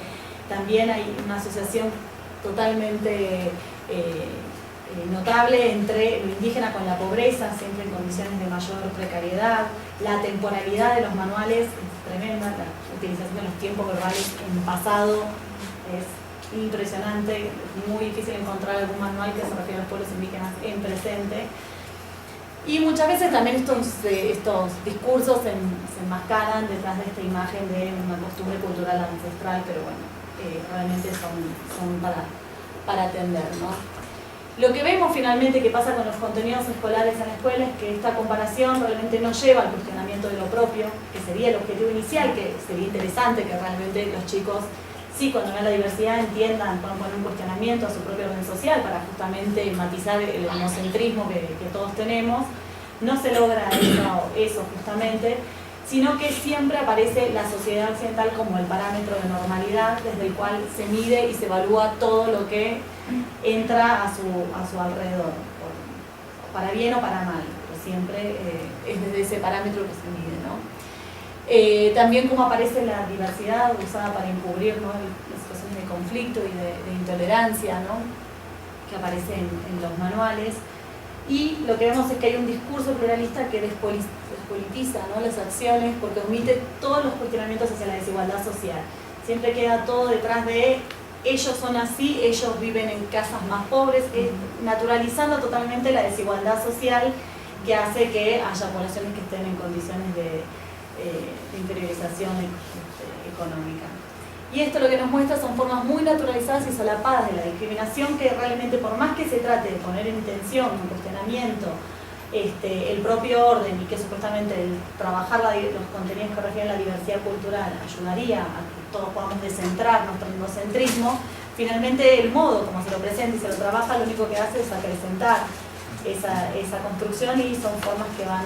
también hay una asociación totalmente notable entre lo indígena con la pobreza, siempre en condiciones de mayor precariedad. La temporalidad de los manuales es tremenda, la utilización de los tiempos verbales en pasado es impresionante, es muy difícil encontrar algún manual que se refiera a los pueblos indígenas en presente. Y muchas veces también estos discursos se enmascaran detrás de esta imagen de una costumbre cultural ancestral, pero bueno, realmente son para atender, ¿no? Lo que vemos finalmente que pasa con los contenidos escolares en la escuela es que esta comparación realmente no lleva al cuestionamiento de lo propio, que sería el objetivo inicial, que sería interesante que realmente los chicos, sí, cuando vean la diversidad, entiendan, puedan poner un cuestionamiento a su propio orden social para justamente matizar el homocentrismo que todos tenemos. No se logra eso justamente, sino que siempre aparece la sociedad occidental como el parámetro de normalidad desde el cual se mide y se evalúa todo lo que entra a su alrededor, para bien o para mal, pero siempre es desde ese parámetro que se mide, ¿no? También como aparece la diversidad usada para encubrir, ¿no? las situaciones de conflicto y de intolerancia, ¿no? que aparece en los manuales. Y lo que vemos es que hay un discurso pluralista que despolitiza, ¿no? las acciones, porque omite todos los cuestionamientos hacia la desigualdad social. Siempre queda todo detrás de ellos son así, ellos viven en casas más pobres, naturalizando totalmente la desigualdad social que hace que haya poblaciones que estén en condiciones de interiorización económica. Y esto lo que nos muestra son formas muy naturalizadas y solapadas de la discriminación, que realmente, por más que se trate de poner en tensión, en cuestionamiento, el propio orden, y que supuestamente el trabajar los contenidos que refieren a la diversidad cultural ayudaría a que todos podamos descentrar nuestro etnocentrismo, finalmente el modo como se lo presenta y se lo trabaja lo único que hace es acrecentar esa construcción, y son formas que van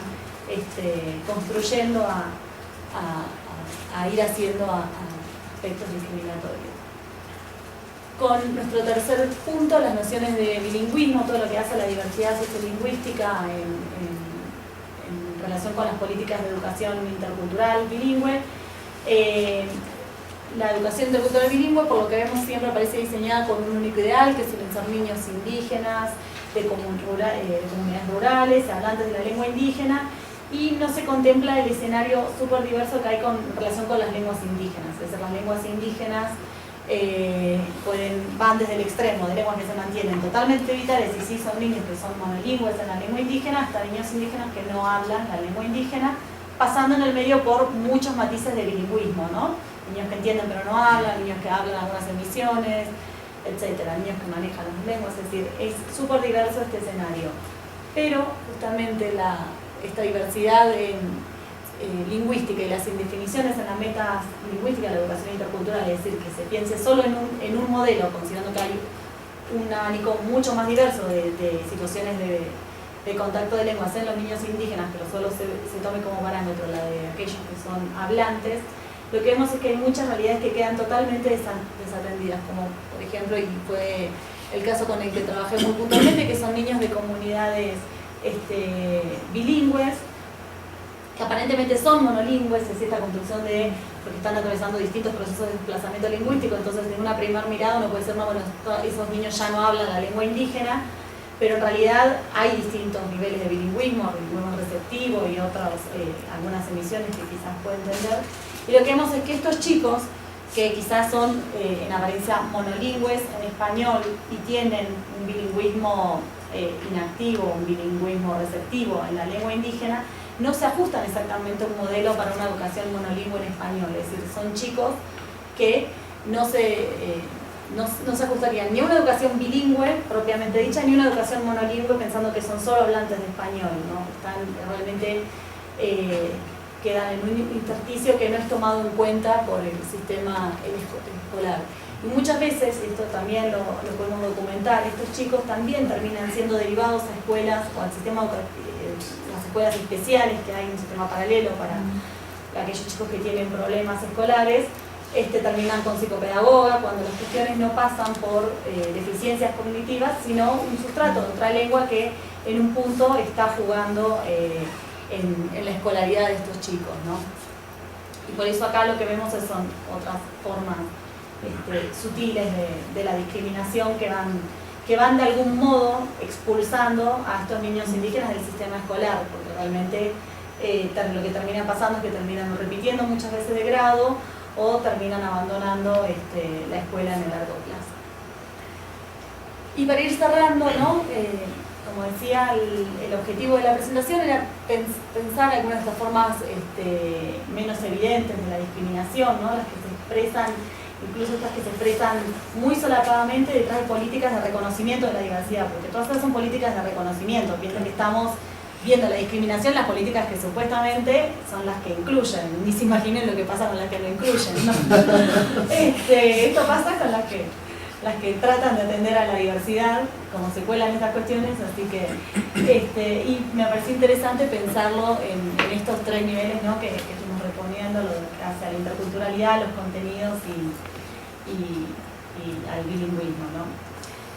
construyendo a ir haciendo aspectos discriminatorios. Con nuestro tercer punto, las nociones de bilingüismo, todo lo que hace a la diversidad sociolingüística en relación con las políticas de educación intercultural bilingüe. La educación intercultural bilingüe, por lo que vemos, siempre aparece diseñada con un único ideal, que suelen ser niños indígenas, de comunidades rurales, hablantes de la lengua indígena, y no se contempla el escenario súper diverso que hay con relación con las lenguas indígenas. Es decir, las lenguas indígenas van desde el extremo de lenguas que se mantienen totalmente vitales y sí son niños que son monolingües en la lengua indígena, hasta niños indígenas que no hablan la lengua indígena, pasando en el medio por muchos matices de bilingüismo, ¿no? Niños que entienden pero no hablan, niños que hablan algunas emisiones, etcétera, niños que manejan las lenguas, es decir, es súper diverso este escenario. Pero justamente esta diversidad lingüística y las indefiniciones en las metas lingüísticas de la educación intercultural, es decir, que se piense solo en un modelo, considerando que hay un abanico mucho más diverso de situaciones de contacto de lenguas en los niños indígenas, pero solo se tome como parámetro la de aquellos que son hablantes, lo que vemos es que hay muchas realidades que quedan totalmente desatendidas, como por ejemplo, y fue el caso con el que trabajé muy puntualmente, que son niños de comunidades bilingües, que aparentemente son monolingües, es esta construcción porque están atravesando distintos procesos de desplazamiento lingüístico, entonces en una primera mirada uno puede decir, no, bueno, esos niños ya no hablan la lengua indígena, pero en realidad hay distintos niveles de bilingüismo receptivo y algunas emisiones que quizás pueden entender. Y lo que vemos es que estos chicos, que quizás son en apariencia monolingües en español y tienen un bilingüismo inactivo, un bilingüismo receptivo en la lengua indígena, no se ajustan exactamente a un modelo para una educación monolingüe en español. Es decir, son chicos que no se ajustarían ni a una educación bilingüe propiamente dicha, ni a una educación monolingüe pensando que son solo hablantes de español, ¿no? Están realmente quedan en un intersticio que no es tomado en cuenta por el sistema escolar. Y muchas veces, esto también lo podemos documentar, estos chicos también terminan siendo derivados a escuelas o al sistema educativo, las escuelas especiales que hay en un sistema paralelo para aquellos chicos que tienen problemas escolares, terminan con psicopedagoga cuando las cuestiones no pasan por deficiencias cognitivas, sino un sustrato de otra lengua que en un punto está jugando en la escolaridad de estos chicos, ¿no? Y por eso acá lo que vemos son otras formas sutiles de la discriminación que van de algún modo expulsando a estos niños indígenas del sistema escolar, porque realmente lo que termina pasando es que terminan repitiendo muchas veces de grado o terminan abandonando la escuela en el largo plazo. Y para ir cerrando, ¿no? Como decía, el objetivo de la presentación era pensar algunas de estas formas menos evidentes de la discriminación, ¿no? Las que se expresan, incluso estas que se expresan muy solapadamente detrás de políticas de reconocimiento de la diversidad, porque todas estas son políticas de reconocimiento. Piensen que estamos viendo la discriminación, las políticas que supuestamente son las que incluyen, ni se imaginen lo que pasa con las que no incluyen, ¿no? Esto pasa con las que tratan de atender a la diversidad, como se cuelan estas cuestiones, así que y me pareció interesante pensarlo en estos tres niveles, ¿no? que estuvimos reponiendo, lo que hace a la interculturalidad, los contenidos y al bilingüismo, ¿no?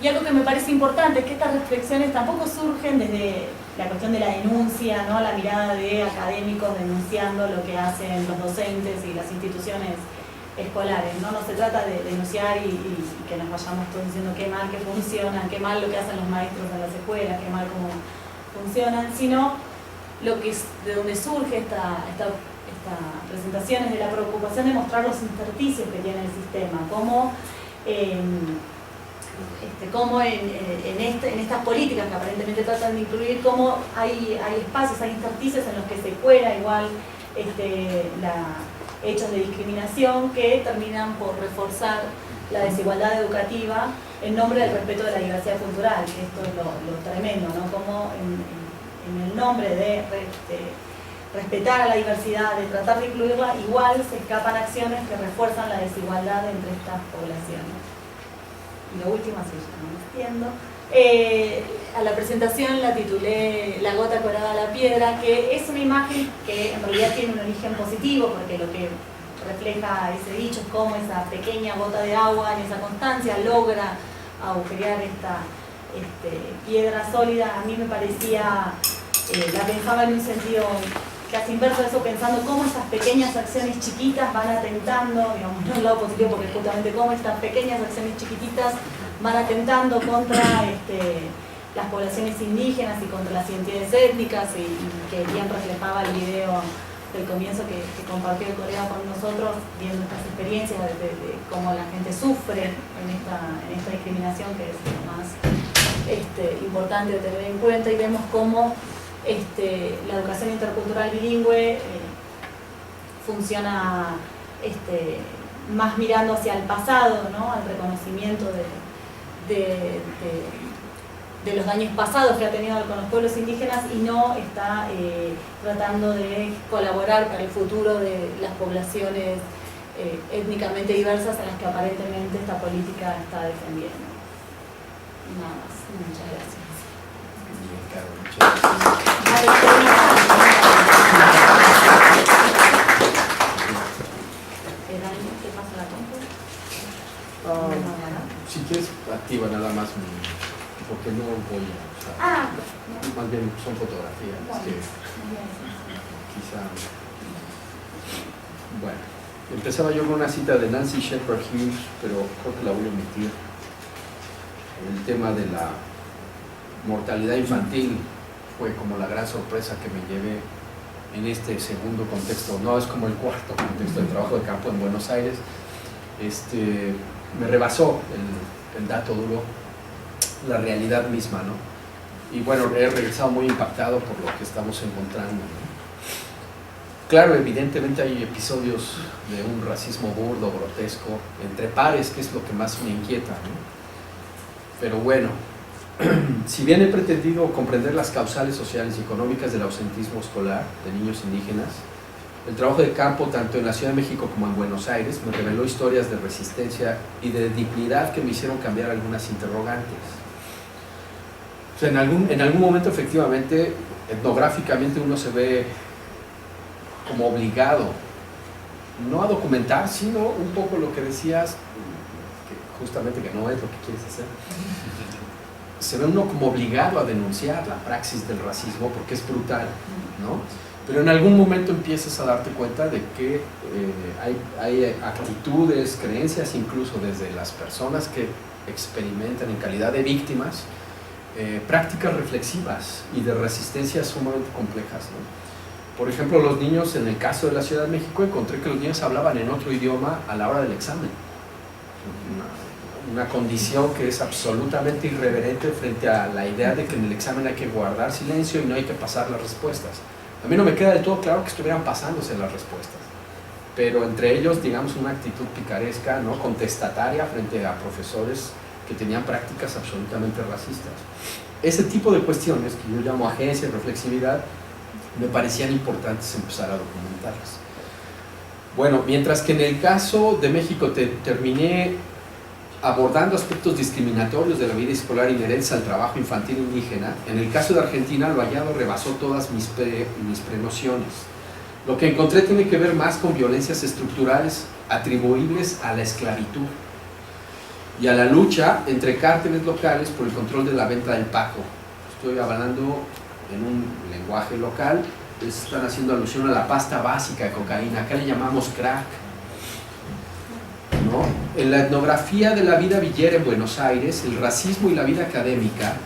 Y algo que me parece importante es que estas reflexiones tampoco surgen desde la cuestión de la denuncia, ¿no? La mirada de académicos denunciando lo que hacen los docentes y las instituciones escolares, ¿no? No se trata de denunciar y que nos vayamos todos diciendo qué mal que funcionan, qué mal lo que hacen los maestros en las escuelas, qué mal cómo funcionan, sino lo que es de donde surge esta presentación es de la preocupación de mostrar los intersticios que tiene el sistema, cómo en estas políticas que aparentemente tratan de incluir, cómo hay espacios, hay intersticios en los que se cuela igual hechos de discriminación que terminan por reforzar la desigualdad educativa en nombre del respeto de la diversidad cultural, que esto es lo tremendo, ¿no? Como en el nombre de respetar a la diversidad, de tratar de incluirla, igual se escapan acciones que refuerzan la desigualdad entre estas poblaciones. Y lo último, así ya no me extiendo. A la presentación la titulé La gota colada a la piedra, que es una imagen que en realidad tiene un origen positivo, porque lo que refleja ese dicho es cómo esa pequeña gota de agua en esa constancia logra agujerear esta piedra sólida. A mí me parecía, la pensaba en un sentido casi inverso de eso, pensando cómo esas pequeñas acciones chiquitas van atentando, digamos, no el lado positivo, porque justamente cómo estas pequeñas acciones chiquititas van atentando contra las poblaciones indígenas y contra las identidades étnicas, y que bien reflejaba el video del comienzo que compartió el colega con nosotros, viendo estas experiencias de cómo la gente sufre en esta discriminación, que es lo más importante de tener en cuenta, y vemos cómo la educación intercultural bilingüe funciona más mirando hacia el pasado, ¿no? Al reconocimiento de los daños pasados que ha tenido con los pueblos indígenas, y no está tratando de colaborar para el futuro de las poblaciones étnicamente diversas a las que aparentemente esta política está defendiendo. Nada más. Muchas gracias. Bien, Carol, muchas gracias. ¿Qué pasa la compu? Si quieres, activa nada más porque no voy a usar. Más bien son fotografías que quizá. Bueno, empezaba yo con una cita de Nancy Shepard Hughes, pero creo que la voy a omitir. El tema de la mortalidad infantil fue como la gran sorpresa que me llevé en este segundo contexto. No es como el cuarto contexto del trabajo de campo en Buenos Aires. Me rebasó el dato duro, la realidad misma, ¿no? Y bueno, he regresado muy impactado por lo que estamos encontrando, ¿no? Claro, evidentemente hay episodios de un racismo burdo, grotesco, entre pares, que es lo que más me inquieta, ¿no? Pero bueno, si bien he pretendido comprender las causales sociales y económicas del ausentismo escolar de niños indígenas, el trabajo de campo, tanto en la Ciudad de México como en Buenos Aires, me reveló historias de resistencia y de dignidad que me hicieron cambiar algunas interrogantes. O sea, en algún momento, efectivamente, etnográficamente uno se ve como obligado, no a documentar, sino un poco lo que decías, que justamente que no es lo que quieres hacer. Se ve uno como obligado a denunciar la praxis del racismo porque es brutal, ¿no? Pero en algún momento empiezas a darte cuenta de que hay actitudes, creencias, incluso desde las personas que experimentan en calidad de víctimas, prácticas reflexivas y de resistencia sumamente complejas, ¿no? Por ejemplo, los niños, en el caso de la Ciudad de México, encontré que los niños hablaban en otro idioma a la hora del examen. Una condición que es absolutamente irreverente frente a la idea de que en el examen hay que guardar silencio y no hay que pasar las respuestas. A mí no me queda del todo claro que estuvieran pasándose las respuestas, pero entre ellos, digamos, una actitud picaresca, ¿no? Contestataria frente a profesores que tenían prácticas absolutamente racistas. Ese tipo de cuestiones, que yo llamo agencia y reflexividad, me parecían importantes empezar a documentarlas. Bueno, mientras que en el caso de México terminé abordando aspectos discriminatorios de la vida escolar inherentes al trabajo infantil indígena, en el caso de Argentina lo hallado rebasó todas mis prenociones. Lo que encontré tiene que ver más con violencias estructurales atribuibles a la esclavitud y a la lucha entre cárteles locales por el control de la venta del paco. Estoy hablando en un lenguaje local, están haciendo alusión a la pasta básica de cocaína, acá le llamamos crack, ¿no? En la etnografía de la vida villera en Buenos Aires, el racismo y la vida académica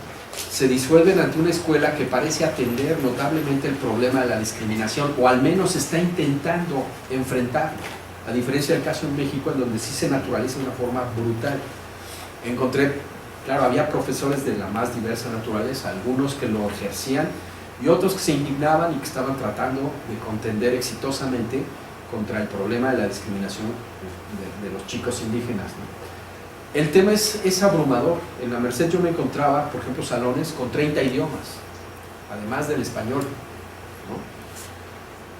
se disuelven ante una escuela que parece atender notablemente el problema de la discriminación, o al menos está intentando enfrentarlo, a diferencia del caso en México, en donde sí se naturaliza de una forma brutal. Encontré, claro, había profesores de la más diversa naturaleza, algunos que lo ejercían y otros que se indignaban y que estaban tratando de contender exitosamente contra el problema de la discriminación de los chicos indígenas, ¿no? El tema es abrumador. En la Merced yo me encontraba, por ejemplo, salones con 30 idiomas, además del español, ¿no?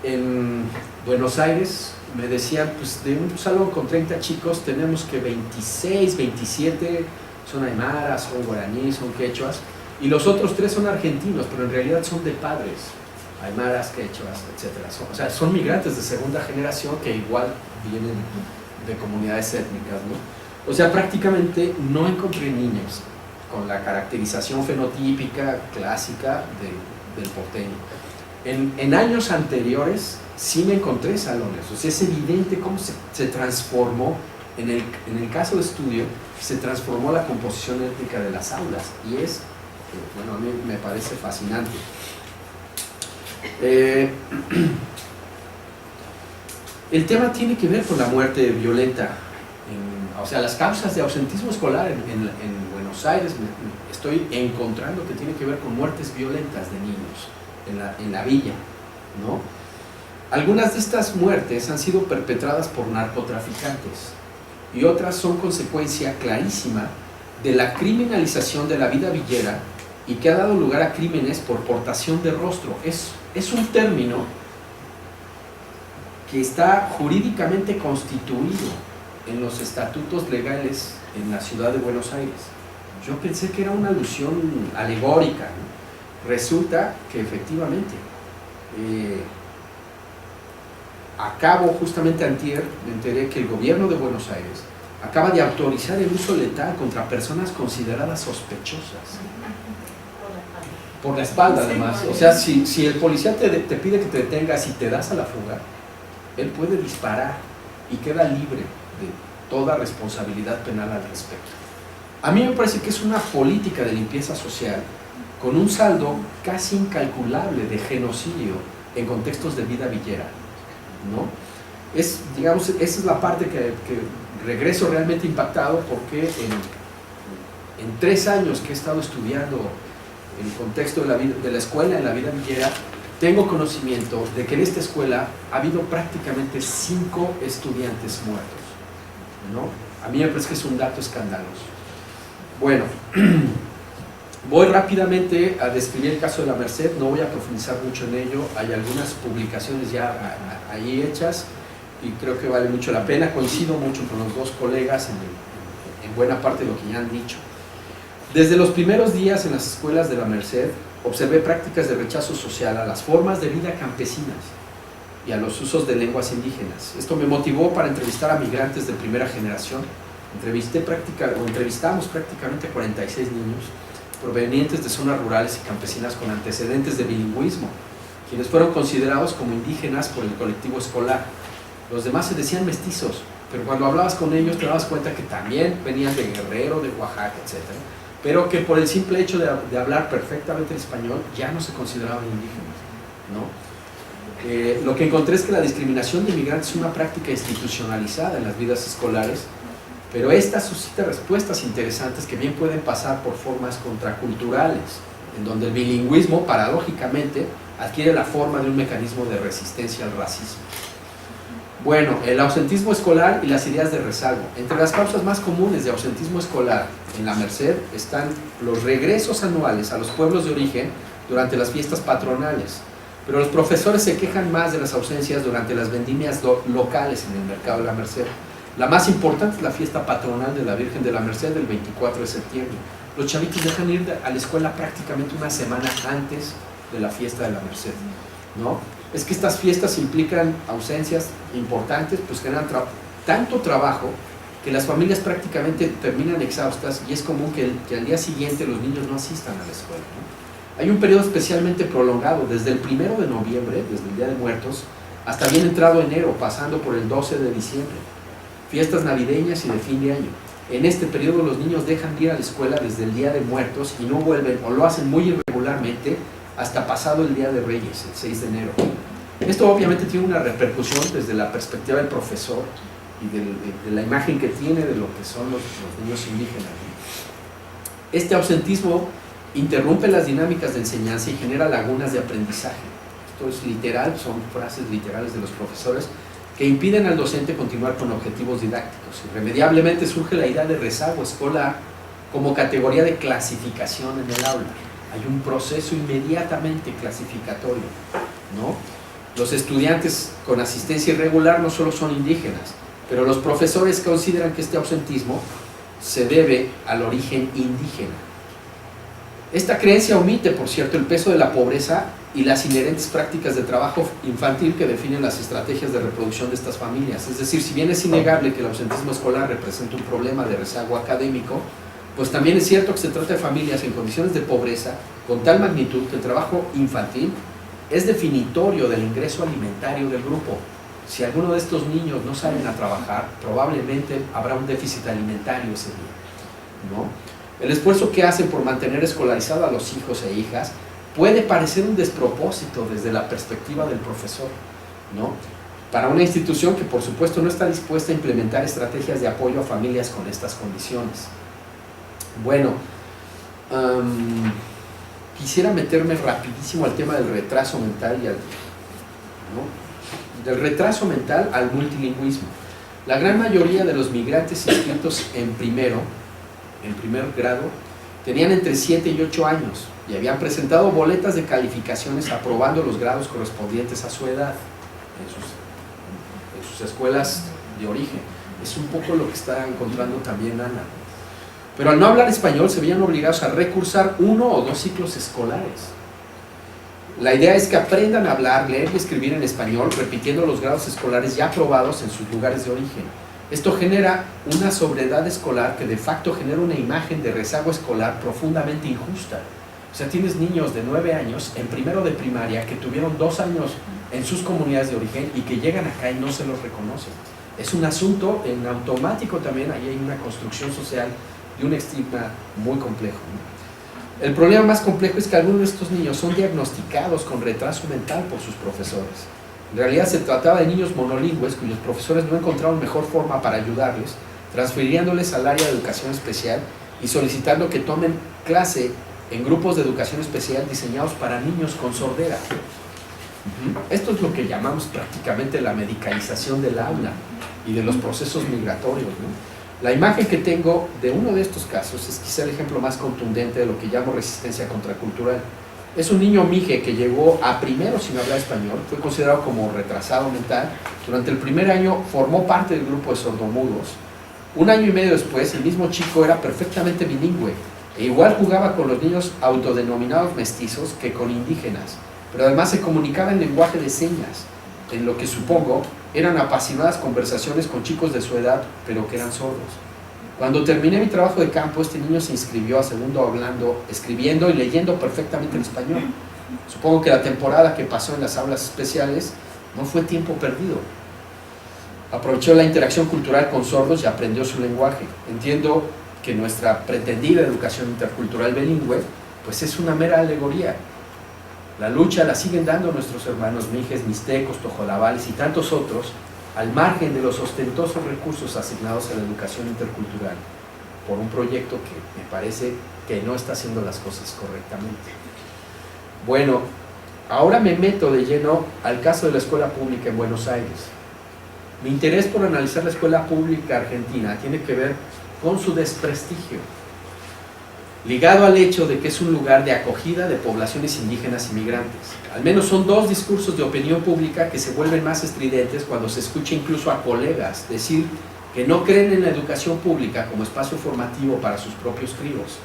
En Buenos Aires me decían, pues de un salón con 30 chicos tenemos que 26, 27 son aymaras, son guaraníes, son quechuas, y los otros 3 son argentinos, pero en realidad son de padres aymaras, quechuas, etc. O sea, son migrantes de segunda generación que igual vienen de comunidades étnicas, ¿no? O sea, prácticamente no encontré niños con la caracterización fenotípica clásica del porteño. En años anteriores sí me encontré salones, o sea, es evidente cómo se transformó, en el caso de estudio, se transformó la composición étnica de las aulas, y es, bueno, a mí me parece fascinante. El tema tiene que ver con la muerte violenta. O sea, las causas de ausentismo escolar en Buenos Aires estoy encontrando que tiene que ver con muertes violentas de niños en la villa, ¿no? Algunas de estas muertes han sido perpetradas por narcotraficantes y otras son consecuencia clarísima de la criminalización de la vida villera y que ha dado lugar a crímenes por portación de rostro. Es un término que está jurídicamente constituido en los estatutos legales en la ciudad de Buenos Aires. Yo pensé que era una alusión alegórica, ¿no? Resulta que efectivamente acabo justamente antier, me enteré que el gobierno de Buenos Aires acaba de autorizar el uso letal contra personas consideradas sospechosas. Por la espalda, además. O sea, si el policía te pide que te detengas y te das a la fuga, él puede disparar y queda libre de toda responsabilidad penal al respecto. A mí me parece que es una política de limpieza social con un saldo casi incalculable de genocidio en contextos de vida villera, ¿no? Digamos, esa es la parte que regreso realmente impactado, porque en 3 años que he estado estudiando el contexto de la escuela en la vida villera, tengo conocimiento de que en esta escuela ha habido prácticamente 5 estudiantes muertos, ¿no? A mí me parece que es un dato escandaloso. Bueno, voy rápidamente a describir el caso de la Merced, no voy a profundizar mucho en ello, hay algunas publicaciones ya ahí hechas y creo que vale mucho la pena, coincido mucho con los dos colegas en buena parte de lo que ya han dicho. Desde los primeros días en las escuelas de la Merced, observé prácticas de rechazo social a las formas de vida campesinas y a los usos de lenguas indígenas. Esto me motivó para entrevistar a migrantes de primera generación. Entrevistamos prácticamente 46 niños provenientes de zonas rurales y campesinas con antecedentes de bilingüismo, quienes fueron considerados como indígenas por el colectivo escolar. Los demás se decían mestizos, pero cuando hablabas con ellos te dabas cuenta que también venían de Guerrero, de Oaxaca, etc., pero que por el simple hecho de hablar perfectamente el español ya no se consideraban indígenas, ¿no? Lo que encontré es que la discriminación de inmigrantes es una práctica institucionalizada en las vidas escolares, pero esta suscita respuestas interesantes que bien pueden pasar por formas contraculturales, en donde el bilingüismo paradójicamente adquiere la forma de un mecanismo de resistencia al racismo. Bueno, el ausentismo escolar y las ideas de rezago. Entre las causas más comunes de ausentismo escolar en la Merced están los regresos anuales a los pueblos de origen durante las fiestas patronales, pero los profesores se quejan más de las ausencias durante las vendimias locales en el mercado de la Merced. La más importante es la fiesta patronal de la Virgen de la Merced del 24 de septiembre. Los chavitos dejan ir a la escuela prácticamente una semana antes de la fiesta de la Merced, ¿no? Es que estas fiestas implican ausencias importantes, pues generan tanto trabajo que las familias prácticamente terminan exhaustas y es común que al día siguiente los niños no asistan a la escuela, ¿no? Hay un periodo especialmente prolongado, desde el 1 de noviembre, desde el Día de Muertos, hasta bien entrado enero, pasando por el 12 de diciembre, fiestas navideñas y de fin de año. En este periodo los niños dejan de ir a la escuela desde el Día de Muertos y no vuelven, o lo hacen muy irregularmente, hasta pasado el Día de Reyes, el 6 de enero. Esto obviamente tiene una repercusión desde la perspectiva del profesor y de la imagen que tiene de lo que son los niños indígenas. Este ausentismo interrumpe las dinámicas de enseñanza y genera lagunas de aprendizaje. Esto es literal, son frases literales de los profesores que impiden al docente continuar con objetivos didácticos. Irremediablemente surge la idea de rezago escolar como categoría de clasificación en el aula. Hay un proceso inmediatamente clasificatorio, ¿no? Los estudiantes con asistencia irregular no solo son indígenas, pero los profesores consideran que este ausentismo se debe al origen indígena. Esta creencia omite, por cierto, el peso de la pobreza y las inherentes prácticas de trabajo infantil que definen las estrategias de reproducción de estas familias. Es decir, si bien es innegable que el ausentismo escolar representa un problema de rezago académico, pues también es cierto que se trata de familias en condiciones de pobreza con tal magnitud que el trabajo infantil es definitorio del ingreso alimentario del grupo. Si alguno de estos niños no salen a trabajar, probablemente habrá un déficit alimentario ese día, ¿no? El esfuerzo que hacen por mantener escolarizado a los hijos e hijas puede parecer un despropósito desde la perspectiva del profesor, ¿no? para una institución que por supuesto no está dispuesta a implementar estrategias de apoyo a familias con estas condiciones. Bueno, quisiera meterme rapidísimo al tema del retraso mental y del retraso mental al multilingüismo. La gran mayoría de los migrantes inscritos en primer grado, tenían entre 7 y 8 años y habían presentado boletas de calificaciones aprobando los grados correspondientes a su edad en sus escuelas de origen. Es un poco lo que está encontrando también Ana. Pero al no hablar español se veían obligados a recursar 1 o 2 ciclos escolares. La idea es que aprendan a hablar, leer y escribir en español, repitiendo los grados escolares ya aprobados en sus lugares de origen. Esto genera una sobriedad escolar que de facto genera una imagen de rezago escolar profundamente injusta. O sea, tienes niños de 9 años en primero de primaria que tuvieron 2 años en sus comunidades de origen y que llegan acá y no se los reconocen. Es un asunto en automático también, ahí hay una construcción social de un estigma muy complejo, ¿no? El problema más complejo es que algunos de estos niños son diagnosticados con retraso mental por sus profesores. En realidad se trataba de niños monolingües cuyos profesores no encontraron mejor forma para ayudarles, transfiriéndoles al área de educación especial y solicitando que tomen clase en grupos de educación especial diseñados para niños con sordera. Esto es lo que llamamos prácticamente la medicalización del aula y de los procesos migratorios, ¿no? La imagen que tengo de uno de estos casos es quizá el ejemplo más contundente de lo que llamo resistencia contracultural. Es un niño mije que llegó a primero sin hablar español, fue considerado como retrasado mental. Durante el primer año formó parte del grupo de sordomudos. 1 año y medio después, el mismo chico era perfectamente bilingüe e igual jugaba con los niños autodenominados mestizos que con indígenas, pero además se comunicaba en lenguaje de señas, en lo que supongo eran apasionadas conversaciones con chicos de su edad, pero que eran sordos. Cuando terminé mi trabajo de campo, este niño se inscribió a segundo hablando, escribiendo y leyendo perfectamente el español. Supongo que la temporada que pasó en las aulas especiales no fue tiempo perdido. Aprovechó la interacción cultural con sordos y aprendió su lenguaje. Entiendo que nuestra pretendida educación intercultural bilingüe, pues es una mera alegoría. La lucha la siguen dando nuestros hermanos mijes, mixtecos, tojolabales y tantos otros, al margen de los ostentosos recursos asignados a la educación intercultural, por un proyecto que me parece que no está haciendo las cosas correctamente. Bueno, ahora me meto de lleno al caso de la escuela pública en Buenos Aires. Mi interés por analizar la escuela pública argentina tiene que ver con su desprestigio, ligado al hecho de que es un lugar de acogida de poblaciones indígenas y migrantes. Al menos son 2 discursos de opinión pública que se vuelven más estridentes cuando se escucha incluso a colegas decir que no creen en la educación pública como espacio formativo para sus propios críos.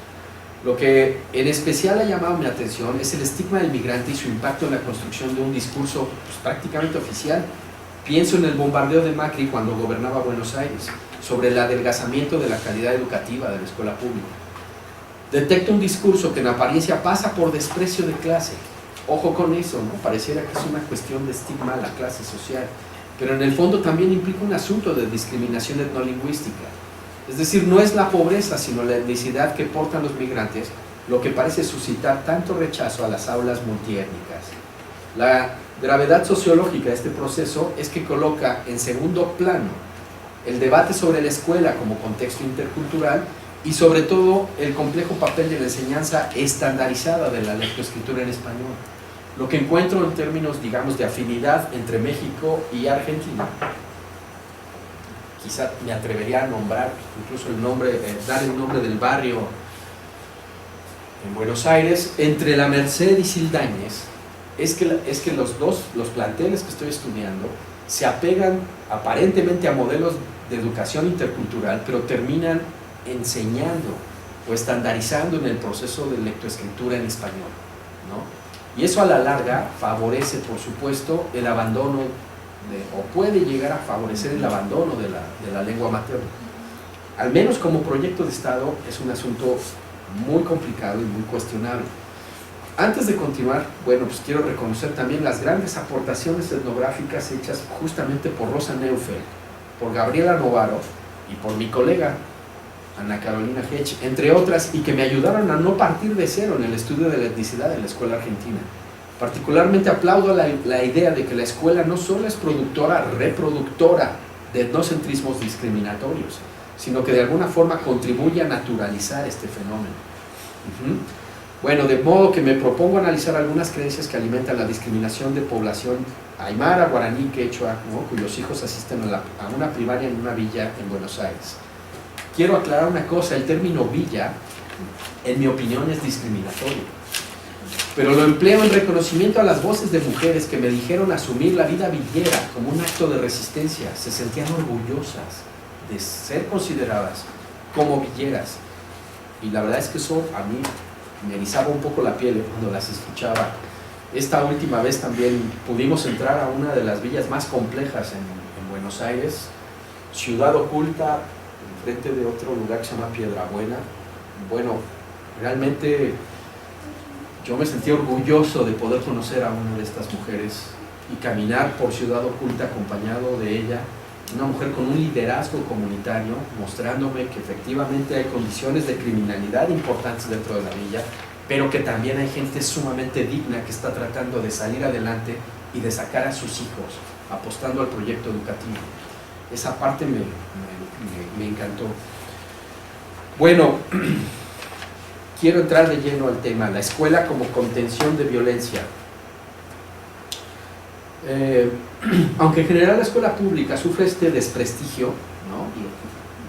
Lo que en especial ha llamado mi atención es el estigma del migrante y su impacto en la construcción de un discurso pues, prácticamente oficial. Pienso en el bombardeo de Macri cuando gobernaba Buenos Aires, sobre el adelgazamiento de la calidad educativa de la escuela pública. Detecto un discurso que en apariencia pasa por desprecio de clase. Ojo con eso, ¿no? Pareciera que es una cuestión de estigma a la clase social, pero en el fondo también implica un asunto de discriminación etnolingüística. Es decir, no es la pobreza, sino la etnicidad que portan los migrantes lo que parece suscitar tanto rechazo a las aulas multiétnicas. La gravedad sociológica de este proceso es que coloca en segundo plano el debate sobre la escuela como contexto intercultural y sobre todo el complejo papel de la enseñanza estandarizada de la lectoescritura en español, lo que encuentro en términos, digamos, de afinidad entre México y Argentina. Quizá me atrevería a nombrar incluso el nombre, dar el nombre del barrio en Buenos Aires, entre La Merced y Sildañez. Es que los planteles que estoy estudiando se apegan aparentemente a modelos de educación intercultural, pero terminan enseñando o estandarizando en el proceso de lectoescritura en español, ¿no? Y eso a la larga favorece, por supuesto, el abandono o puede llegar a favorecer el abandono de la lengua materna. Al menos como proyecto de Estado es un asunto muy complicado y muy cuestionable. Antes de continuar, bueno, pues quiero reconocer también las grandes aportaciones etnográficas hechas justamente por Rosa Neufeld, por Gabriela Novaro y por mi colega Ana Carolina Hech, entre otras, y que me ayudaron a no partir de cero en el estudio de la etnicidad de la escuela argentina. Particularmente aplaudo la idea de que la escuela no solo es productora, reproductora de etnocentrismos discriminatorios, sino que de alguna forma contribuye a naturalizar este fenómeno. Bueno, de modo que me propongo analizar algunas creencias que alimentan la discriminación de población aymara, guaraní, quechua, ¿no?, cuyos hijos asisten a una primaria en una villa en Buenos Aires. Quiero aclarar una cosa: el término villa, en mi opinión, es discriminatorio, pero lo empleo en reconocimiento a las voces de mujeres que me dijeron asumir la vida villera como un acto de resistencia. Se sentían orgullosas de ser consideradas como villeras, y la verdad es que eso a mí me erizaba un poco la piel cuando las escuchaba. Esta última vez también pudimos entrar a una de las villas más complejas en Buenos Aires, Ciudad Oculta, enfrente de otro lugar que se llama Piedrabuena. Bueno, realmente yo me sentí orgulloso de poder conocer a una de estas mujeres y caminar por Ciudad Oculta acompañado de ella, una mujer con un liderazgo comunitario, mostrándome que efectivamente hay condiciones de criminalidad importantes dentro de la villa, pero que también hay gente sumamente digna que está tratando de salir adelante y de sacar a sus hijos, apostando al proyecto educativo. Esa parte me encantó. Bueno, quiero entrar de lleno al tema, la escuela como contención de violencia. Aunque en general la escuela pública sufre este desprestigio, ¿no? Y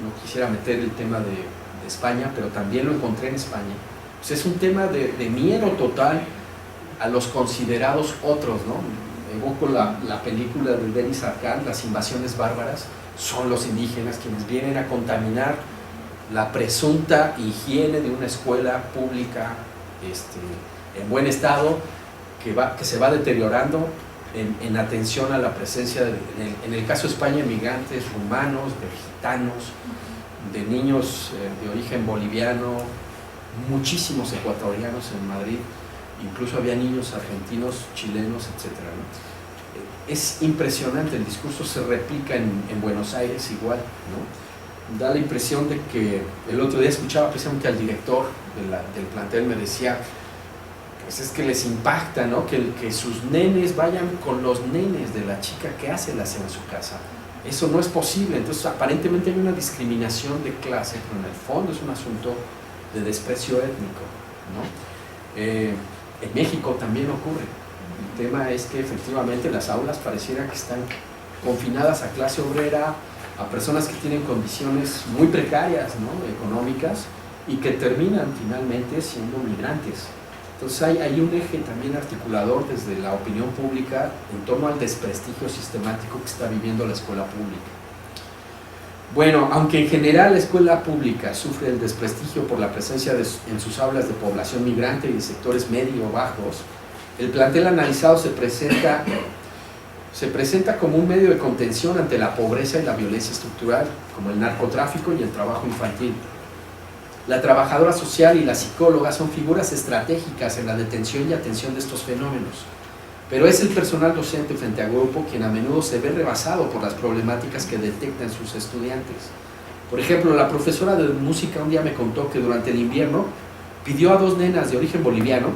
no quisiera meter el tema de España, pero también lo encontré en España, pues es un tema de miedo total a los considerados otros, ¿no? Evoco la película de Denis Arcand, Las invasiones bárbaras. Son los indígenas quienes vienen a contaminar la presunta higiene de una escuela pública en buen estado, que se va deteriorando en atención a la presencia, en el caso de España, migrantes rumanos, de gitanos, de niños de origen boliviano, muchísimos ecuatorianos en Madrid, incluso había niños argentinos, chilenos, etc., ¿no? Es impresionante, el discurso se replica en Buenos Aires igual, ¿no? Da la impresión de que el otro día escuchaba precisamente al director del plantel, me decía, pues es que les impacta, ¿no?, que sus nenes vayan con los nenes de la chica que hace la cena en su casa. Eso no es posible. Entonces aparentemente hay una discriminación de clase, pero en el fondo es un asunto de desprecio étnico, ¿no? En México también ocurre. El tema es que efectivamente las aulas pareciera que están confinadas a clase obrera, a personas que tienen condiciones muy precarias, ¿no?, económicas, y que terminan finalmente siendo migrantes. Entonces hay un eje también articulador desde la opinión pública en torno al desprestigio sistemático que está viviendo la escuela pública. Bueno, aunque en general la escuela pública sufre el desprestigio por la presencia en sus aulas de población migrante y de sectores medio bajos, el plantel analizado se presenta como un medio de contención ante la pobreza y la violencia estructural, como el narcotráfico y el trabajo infantil. La trabajadora social y la psicóloga son figuras estratégicas en la detención y atención de estos fenómenos, pero es el personal docente frente a grupo quien a menudo se ve rebasado por las problemáticas que detectan sus estudiantes. Por ejemplo, la profesora de música un día me contó que durante el invierno pidió a 2 nenas de origen boliviano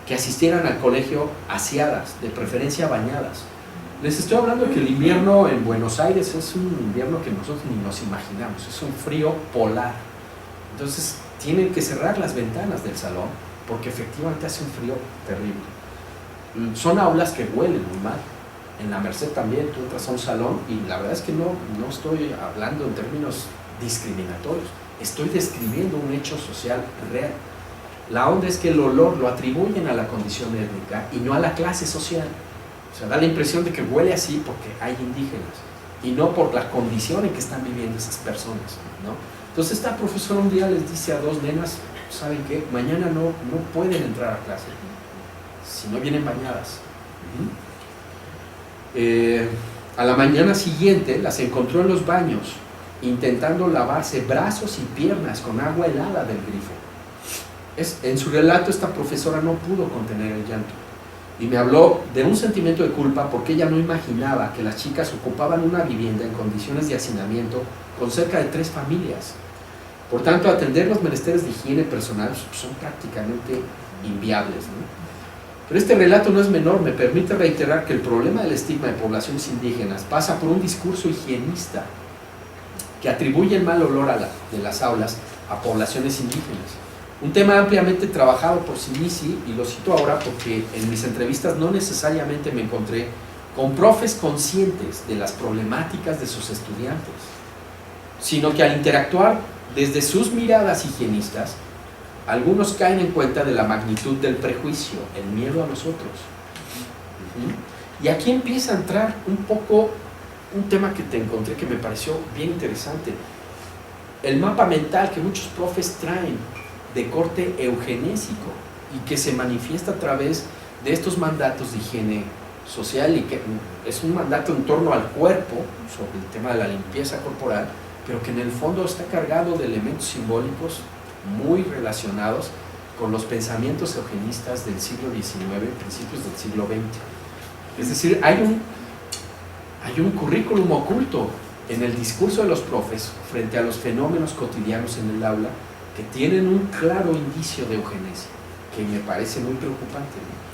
que asistieran al colegio aseadas, de preferencia bañadas. Les estoy hablando de que el invierno en Buenos Aires es un invierno que nosotros ni nos imaginamos, es un frío polar. Entonces tienen que cerrar las ventanas del salón porque efectivamente hace un frío terrible. Son aulas que huelen muy mal. En la Merced también tú entras a un salón y la verdad es que no estoy hablando en términos discriminatorios, estoy describiendo un hecho social real. La onda es que el olor lo atribuyen a la condición étnica y no a la clase social. O sea, da la impresión de que huele así porque hay indígenas y no por la condición en que están viviendo esas personas, ¿no? Entonces esta profesora un día les dice a 2 nenas, ¿saben qué? Mañana no pueden entrar a clase si no vienen bañadas. A la mañana siguiente las encontró en los baños intentando lavarse brazos y piernas con agua helada del grifo. En su relato esta profesora no pudo contener el llanto y me habló de un sentimiento de culpa porque ella no imaginaba que las chicas ocupaban una vivienda en condiciones de hacinamiento con cerca de 3 familias. Por tanto, atender los menesteres de higiene personal son prácticamente inviables, ¿no? Pero este relato no es menor, me permite reiterar que el problema del estigma de poblaciones indígenas pasa por un discurso higienista que atribuye el mal olor de las aulas a poblaciones indígenas. Un tema ampliamente trabajado por Sinisi, y lo cito ahora porque en mis entrevistas no necesariamente me encontré con profes conscientes de las problemáticas de sus estudiantes, sino que al interactuar desde sus miradas higienistas, algunos caen en cuenta de la magnitud del prejuicio, el miedo a los otros. Y aquí empieza a entrar un poco un tema que te encontré que me pareció bien interesante. El mapa mental que muchos profes traen de corte eugenésico y que se manifiesta a través de estos mandatos de higiene social, y que es un mandato en torno al cuerpo, sobre el tema de la limpieza corporal, pero que en el fondo está cargado de elementos simbólicos muy relacionados con los pensamientos eugenistas del siglo XIX, principios del siglo XX. Es decir, hay un currículum oculto en el discurso de los profes frente a los fenómenos cotidianos en el aula que tienen un claro indicio de eugenesia, que me parece muy preocupante, ¿no?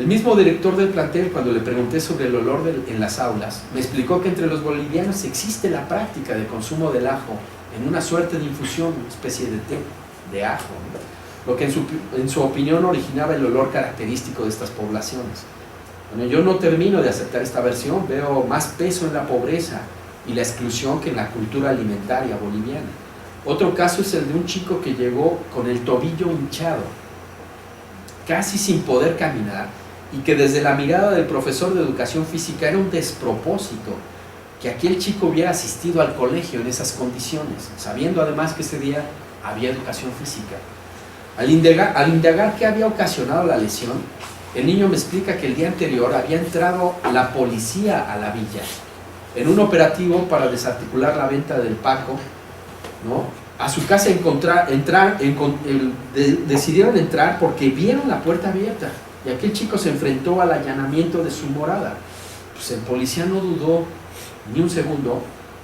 El mismo director del plantel, cuando le pregunté sobre el olor en las aulas, me explicó que entre los bolivianos existe la práctica de consumo del ajo en una suerte de infusión, una especie de té de ajo, ¿no? Lo que en su opinión originaba el olor característico de estas poblaciones. Bueno, yo no termino de aceptar esta versión, veo más peso en la pobreza y la exclusión que en la cultura alimentaria boliviana. Otro caso es el de un chico que llegó con el tobillo hinchado, casi sin poder caminar, y que desde la mirada del profesor de educación física era un despropósito que aquel chico hubiera asistido al colegio en esas condiciones, sabiendo además que ese día había educación física. Al indagar qué había ocasionado la lesión, el niño me explica que el día anterior había entrado la policía a la villa en un operativo para desarticular la venta del Paco, ¿no? A su casa decidieron entrar porque vieron la puerta abierta y aquel chico se enfrentó al allanamiento de su morada. Pues el policía no dudó ni un segundo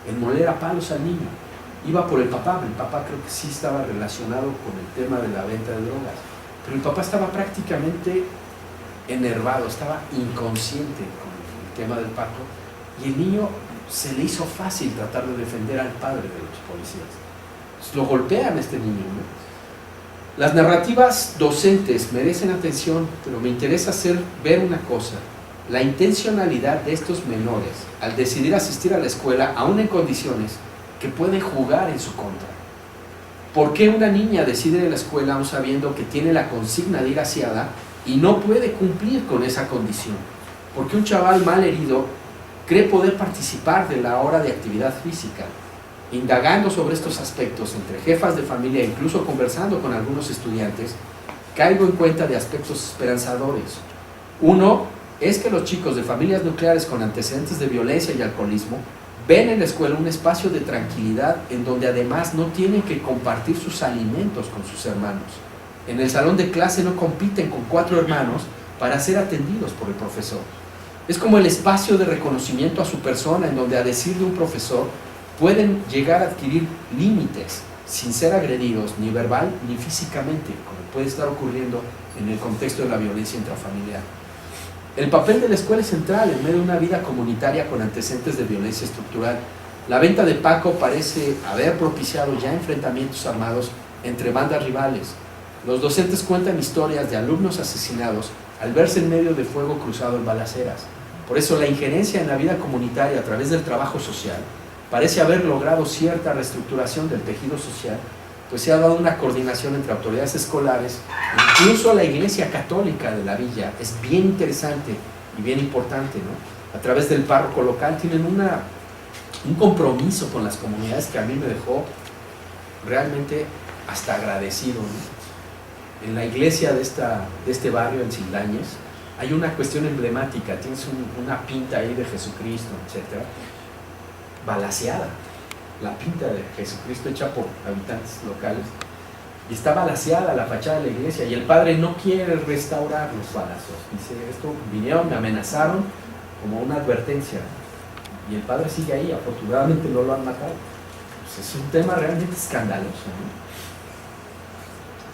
en moler a palos al niño. Iba por el papá creo que sí estaba relacionado con el tema de la venta de drogas, pero el papá estaba prácticamente enervado, estaba inconsciente con el tema del Paco, y el niño se le hizo fácil tratar de defender al padre de los policías. Pues lo golpean a este niño, ¿no? Las narrativas docentes merecen atención, pero me interesa ver una cosa: la intencionalidad de estos menores al decidir asistir a la escuela, aún en condiciones que pueden jugar en su contra. ¿Por qué una niña decide ir a la escuela aún sabiendo que tiene la consigna de ir aseada y no puede cumplir con esa condición? ¿Por qué un chaval mal herido cree poder participar de la hora de actividad física? Indagando sobre estos aspectos entre jefas de familia, incluso conversando con algunos estudiantes, caigo en cuenta de aspectos esperanzadores. Uno es que los chicos de familias nucleares con antecedentes de violencia y alcoholismo ven en la escuela un espacio de tranquilidad en donde además no tienen que compartir sus alimentos con sus hermanos. En el salón de clase no compiten con 4 hermanos para ser atendidos por el profesor. Es como el espacio de reconocimiento a su persona en donde, a decir de un profesor, pueden llegar a adquirir límites sin ser agredidos ni verbal ni físicamente, como puede estar ocurriendo en el contexto de la violencia intrafamiliar. El papel de la escuela es central en medio de una vida comunitaria con antecedentes de violencia estructural. La venta de Paco parece haber propiciado ya enfrentamientos armados entre bandas rivales. Los docentes cuentan historias de alumnos asesinados al verse en medio de fuego cruzado en balaceras. Por eso la injerencia en la vida comunitaria a través del trabajo social parece haber logrado cierta reestructuración del tejido social, pues se ha dado una coordinación entre autoridades escolares, incluso la Iglesia Católica de la villa. Es bien interesante y bien importante, ¿no? A través del párroco local tienen un compromiso con las comunidades que a mí me dejó realmente hasta agradecido, ¿no? En la iglesia de este barrio, en Sildañez, hay una cuestión emblemática. Tienes una pinta ahí de Jesucristo, etc., balaceada. La pinta de Jesucristo hecha por habitantes locales, y está balaceada la fachada de la iglesia, y el padre no quiere restaurar los balazos. Dice, esto vinieron, me amenazaron como una advertencia, y el padre sigue ahí. Afortunadamente no lo han matado. Pues es un tema realmente escandaloso, ¿no?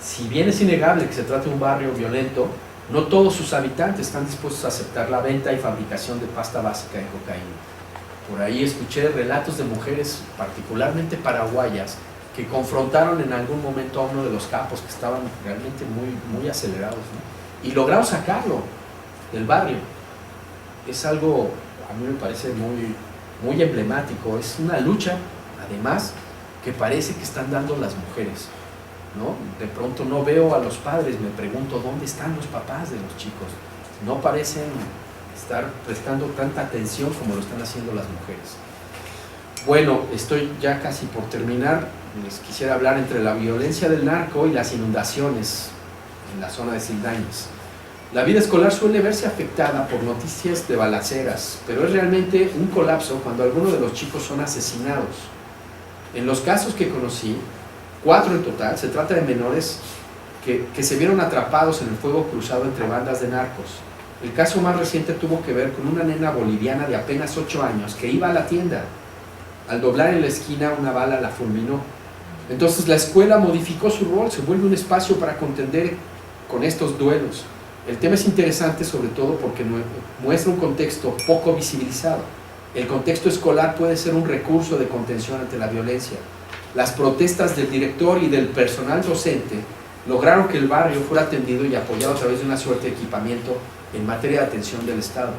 Si bien es innegable que se trata de un barrio violento, No todos sus habitantes están dispuestos a aceptar la venta y fabricación de pasta básica de cocaína. Por ahí escuché relatos de mujeres, particularmente paraguayas, que confrontaron en algún momento a uno de los capos que estaban realmente muy acelerados, ¿no? Y lograron sacarlo del barrio. Es algo, a mí me parece muy emblemático. Es una lucha, además, que parece que están dando las mujeres, ¿no? De pronto no veo a los padres, me pregunto dónde están los papás de los chicos. No parecen estar prestando tanta atención como lo están haciendo las mujeres. Bueno, estoy ya casi por terminar. Les quisiera hablar entre la violencia del narco y las inundaciones en la zona de Sildañez. La vida escolar suele verse afectada por noticias de balaceras, pero es realmente un colapso cuando algunos de los chicos son asesinados. En los casos que conocí, 4 en total, se trata de menores que se vieron atrapados en el fuego cruzado entre bandas de narcos. El caso más reciente tuvo que ver con una nena boliviana de apenas 8 años que iba a la tienda. Al doblar en la esquina, una bala la fulminó. Entonces la escuela modificó su rol, se vuelve un espacio para contender con estos duelos. El tema es interesante sobre todo porque muestra un contexto poco visibilizado. El contexto escolar puede ser un recurso de contención ante la violencia. Las protestas del director y del personal docente lograron que el barrio fuera atendido y apoyado a través de una suerte de equipamiento en materia de atención del Estado.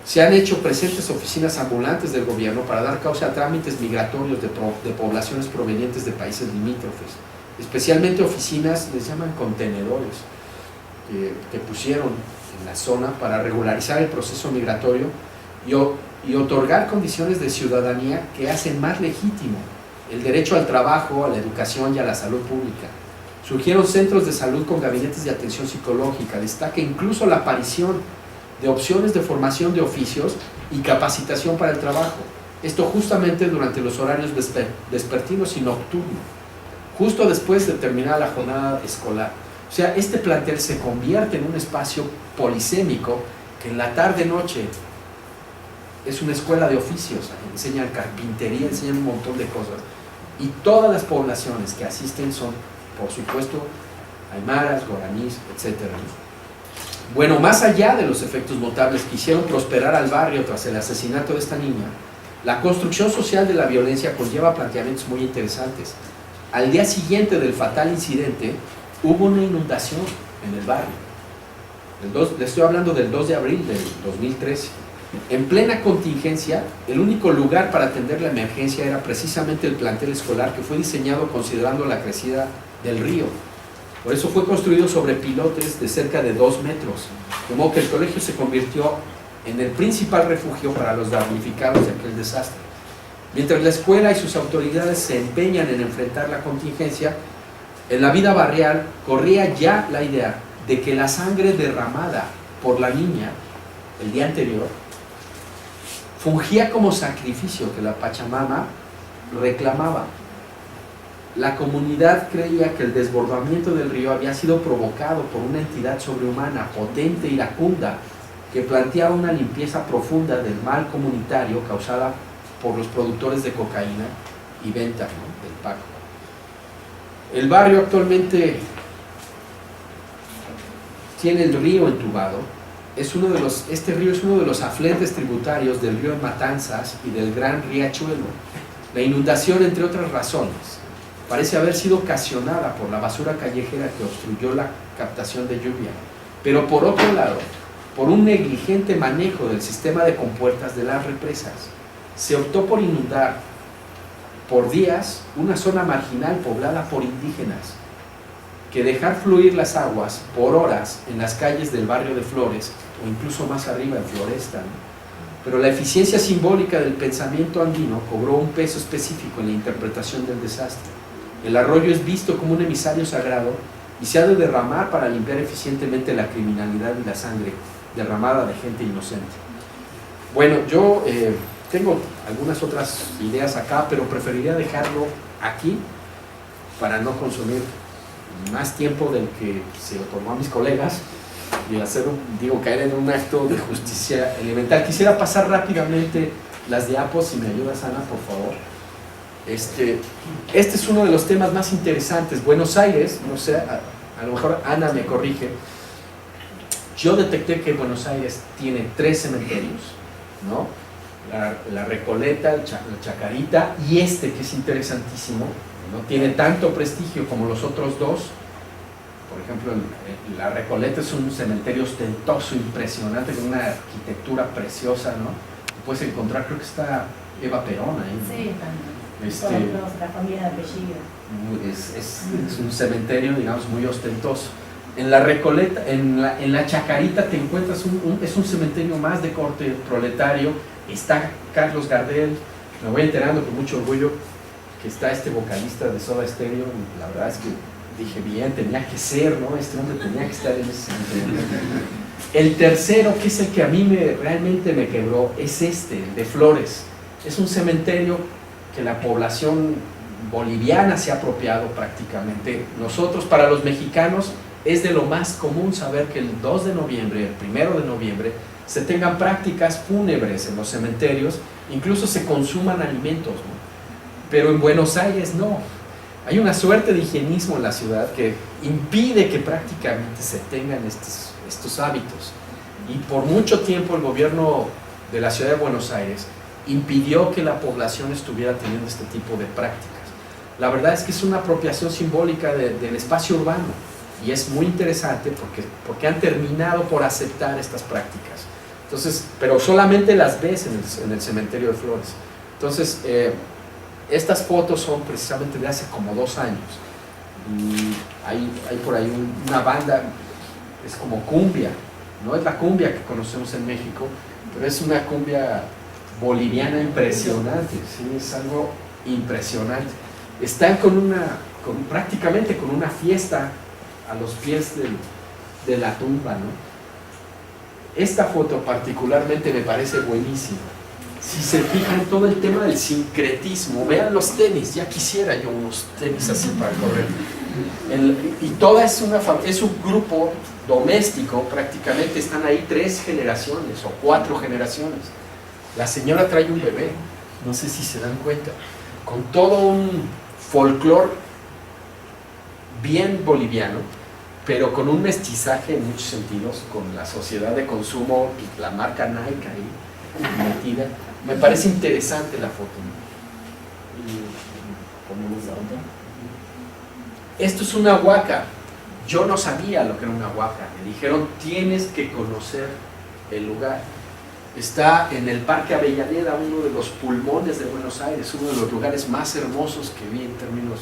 Se han hecho presentes oficinas ambulantes del gobierno para dar causa a trámites migratorios de poblaciones provenientes de países limítrofes, especialmente oficinas, les llaman contenedores, que pusieron en la zona para regularizar el proceso migratorio y otorgar condiciones de ciudadanía que hacen más legítimo el derecho al trabajo, a la educación y a la salud pública. Surgieron centros de salud con gabinetes de atención psicológica. Destaca incluso la aparición de opciones de formación de oficios y capacitación para el trabajo. Esto justamente durante los horarios vespertinos y nocturnos, justo después de terminar la jornada escolar. O sea, este plantel se convierte en un espacio polisémico que en la tarde-noche es una escuela de oficios, enseñan carpintería, enseñan un montón de cosas. Y todas las poblaciones que asisten son, por supuesto, aymaras, guaraníes, etc. Bueno, más allá de los efectos notables que hicieron prosperar al barrio tras el asesinato de esta niña, la construcción social de la violencia conlleva planteamientos muy interesantes. Al día siguiente del fatal incidente, hubo una inundación en el barrio. Le estoy hablando del 2 de abril del 2013. En plena contingencia, el único lugar para atender la emergencia era precisamente el plantel escolar, que fue diseñado considerando la crecida del río. Por eso fue construido sobre pilotes de cerca de 2 metros, de modo que el colegio se convirtió en el principal refugio para los damnificados de aquel desastre. Mientras la escuela y sus autoridades se empeñan en enfrentar la contingencia, en la vida barrial corría ya la idea de que la sangre derramada por la niña el día anterior fungía como sacrificio que la Pachamama reclamaba. La comunidad creía que el desbordamiento del río había sido provocado por una entidad sobrehumana, potente y iracunda, que planteaba una limpieza profunda del mal comunitario causada por los productores de cocaína y venta, ¿no?, del Paco. El barrio actualmente tiene el río entubado. Este río es uno de los afluentes tributarios del río Matanzas y del Gran Riachuelo. La inundación, entre otras razones, parece haber sido ocasionada por la basura callejera que obstruyó la captación de lluvia, pero por otro lado, por un negligente manejo del sistema de compuertas de las represas. Se optó por inundar por días una zona marginal poblada por indígenas, que dejar fluir las aguas por horas en las calles del barrio de Flores, o incluso más arriba en Floresta, ¿no? Pero la eficiencia simbólica del pensamiento andino cobró un peso específico en la interpretación del desastre. El arroyo es visto como un emisario sagrado y se ha de derramar para limpiar eficientemente la criminalidad y la sangre derramada de gente inocente. Bueno, yo tengo algunas otras ideas acá, pero preferiría dejarlo aquí para no consumir más tiempo del que se lo tomó a mis colegas y caer en un acto de justicia elemental. Quisiera pasar rápidamente las diapos, si me ayudas, Ana, por favor. Este es uno de los temas más interesantes. Buenos Aires, no sé, a lo mejor Ana me corrige, yo detecté que Buenos Aires tiene 3 cementerios, ¿no? La Recoleta, la Chacarita y este que es interesantísimo, no tiene tanto prestigio como los otros dos. Por ejemplo, la Recoleta es un cementerio ostentoso, impresionante, con una arquitectura preciosa, ¿no? Puedes encontrar, creo que está Eva Perón ahí, ¿no? Sí, también. La familia de apellido. Es un cementerio, digamos, muy ostentoso. En la Recoleta, en la Chacarita te encuentras es un cementerio más de corte proletario. Está Carlos Gardel, me voy enterando con mucho orgullo que está este vocalista de Soda Stereo. La verdad es que dije, bien, tenía que ser, ¿no? Este hombre tenía que estar en ese cementerio. El tercero, que es el que a mí realmente me quebró, es este, el de Flores. Es un cementerio que la población boliviana se ha apropiado prácticamente. Nosotros, para los mexicanos, es de lo más común saber que el 2 de noviembre, el 1 de noviembre, se tengan prácticas fúnebres en los cementerios, incluso se consuman alimentos, ¿no? Pero en Buenos Aires no. Hay una suerte de higienismo en la ciudad que impide que prácticamente se tengan estos hábitos. Y por mucho tiempo el gobierno de la ciudad de Buenos Aires impidió que la población estuviera teniendo este tipo de prácticas. La verdad es que es una apropiación simbólica del espacio urbano y es muy interesante porque han terminado por aceptar estas prácticas. Entonces, pero solamente las ves en el cementerio de Flores. Entonces, estas fotos son precisamente de hace como 2 años. Y hay por ahí una banda, es como cumbia, no es la cumbia que conocemos en México, pero es una cumbia boliviana impresionante, ¿sí? Es algo impresionante. Están prácticamente con una fiesta a los pies de la tumba, ¿no? Esta foto particularmente me parece buenísima. Si se fijan, todo el tema del sincretismo, vean los tenis, ya quisiera yo unos tenis así para correr. Y toda es un grupo doméstico, prácticamente están ahí 3 generaciones o 4 generaciones. La señora trae un bebé, no sé si se dan cuenta, con todo un folclore bien boliviano, pero con un mestizaje en muchos sentidos, con la sociedad de consumo, la marca Nike ahí metida. Me parece interesante la foto, ¿no? Esto es una huaca. Yo no sabía lo que era una huaca. Me dijeron, tienes que conocer el lugar. Está en el Parque Avellaneda, uno de los pulmones de Buenos Aires, uno de los lugares más hermosos que vi en términos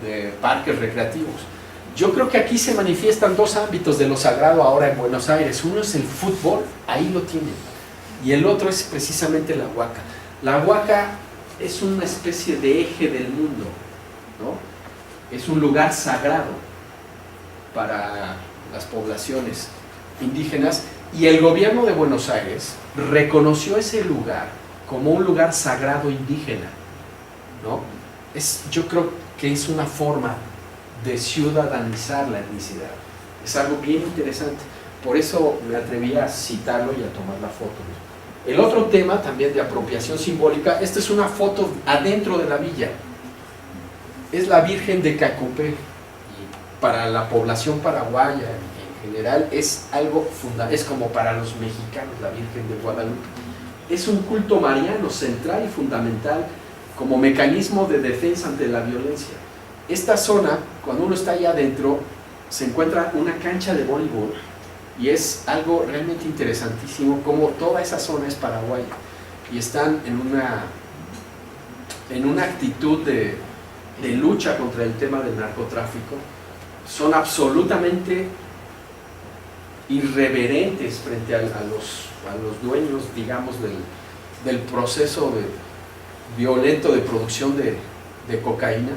de parques recreativos. Yo creo que aquí se manifiestan 2 ámbitos de lo sagrado ahora en Buenos Aires. Uno es el fútbol, ahí lo tienen, y el otro es precisamente la huaca. La huaca es una especie de eje del mundo, ¿no? Es un lugar sagrado para las poblaciones indígenas, y el gobierno de Buenos Aires reconoció ese lugar como un lugar sagrado indígena, ¿no? Yo creo que es una forma de ciudadanizar la etnicidad. Es algo bien interesante. Por eso me atreví a citarlo y a tomar la foto, ¿no? El otro tema también de apropiación simbólica, esta es una foto adentro de la villa. Es la Virgen de Cacupé. Y para la población paraguaya en general es algo fundamental, es como para los mexicanos la Virgen de Guadalupe. Es un culto mariano central y fundamental como mecanismo de defensa ante la violencia. Esta zona, cuando uno está allá adentro, se encuentra una cancha de voleibol y es algo realmente interesantísimo como toda esa zona es paraguaya y están en una actitud de lucha contra el tema del narcotráfico. Son absolutamente irreverentes frente a los dueños, digamos, del proceso violento de producción de cocaína.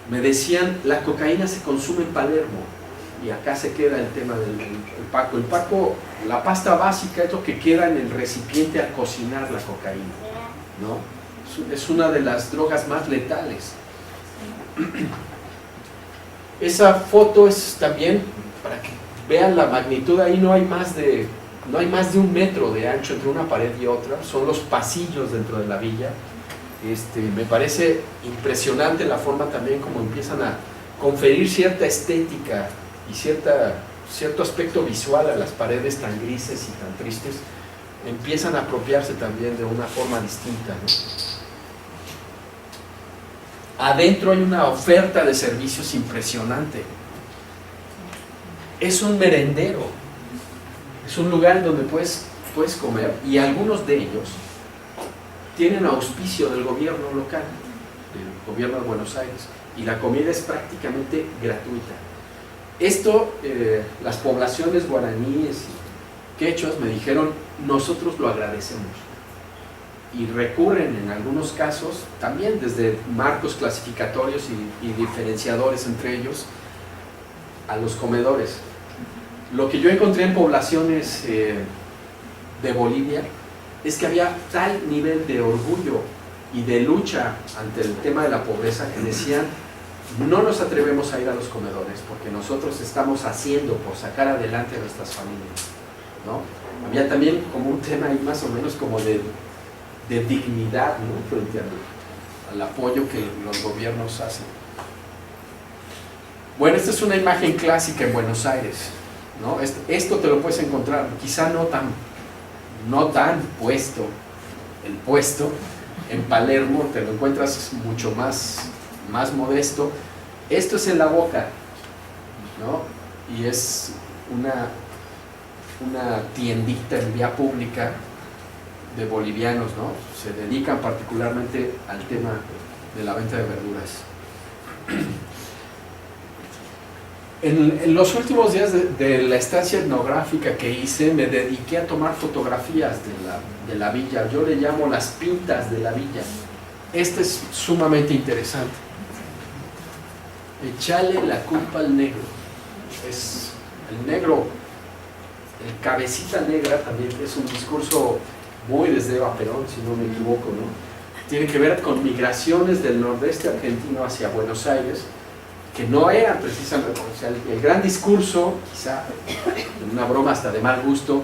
Me decían, la cocaína se consume en Palermo y acá se queda el tema del paco. El paco, la pasta básica es lo que queda en el recipiente al cocinar la cocaína, ¿no? Es una de las drogas más letales. Esa foto es también para que vean la magnitud. Ahí no hay más de 1 metro de ancho entre una pared y otra. Son los pasillos dentro de la villa. Me parece impresionante la forma también como empiezan a conferir cierta estética y cierta cierto aspecto visual a las paredes tan grises y tan tristes, empiezan a apropiarse también de una forma distinta, ¿no? Adentro hay una oferta de servicios impresionante. Es un merendero, es un lugar donde puedes comer, y algunos de ellos tienen auspicio del gobierno local, del gobierno de Buenos Aires, y la comida es prácticamente gratuita. Esto, las poblaciones guaraníes y quechuas me dijeron, nosotros lo agradecemos, y recurren en algunos casos, también desde marcos clasificatorios y diferenciadores entre ellos, a los comedores. Lo que yo encontré en poblaciones de Bolivia es que había tal nivel de orgullo y de lucha ante el tema de la pobreza que decían, no nos atrevemos a ir a los comedores porque nosotros estamos haciendo por sacar adelante a nuestras familias, ¿no? Había también como un tema ahí más o menos como de dignidad, ¿no? Frente al apoyo que los gobiernos hacen. Bueno, esta es una imagen clásica en Buenos Aires, ¿no? Esto te lo puedes encontrar, quizá no tan puesto, el puesto en Palermo te lo encuentras mucho más modesto. Esto es en La Boca, ¿no? Y es una tiendita en vía pública de bolivianos, ¿no? Se dedican particularmente al tema de la venta de verduras. En los últimos días de la estancia etnográfica que hice, me dediqué a tomar fotografías de la villa. Yo le llamo las pintas de la villa. Este es sumamente interesante. Echale la culpa al negro. Es el negro, el cabecita negra también, es un discurso muy desde Eva Perón, si no me equivoco, ¿no? Tiene que ver con migraciones del nordeste argentino hacia Buenos Aires, que no eran precisamente, o sea, el gran discurso, quizá en una broma hasta de mal gusto,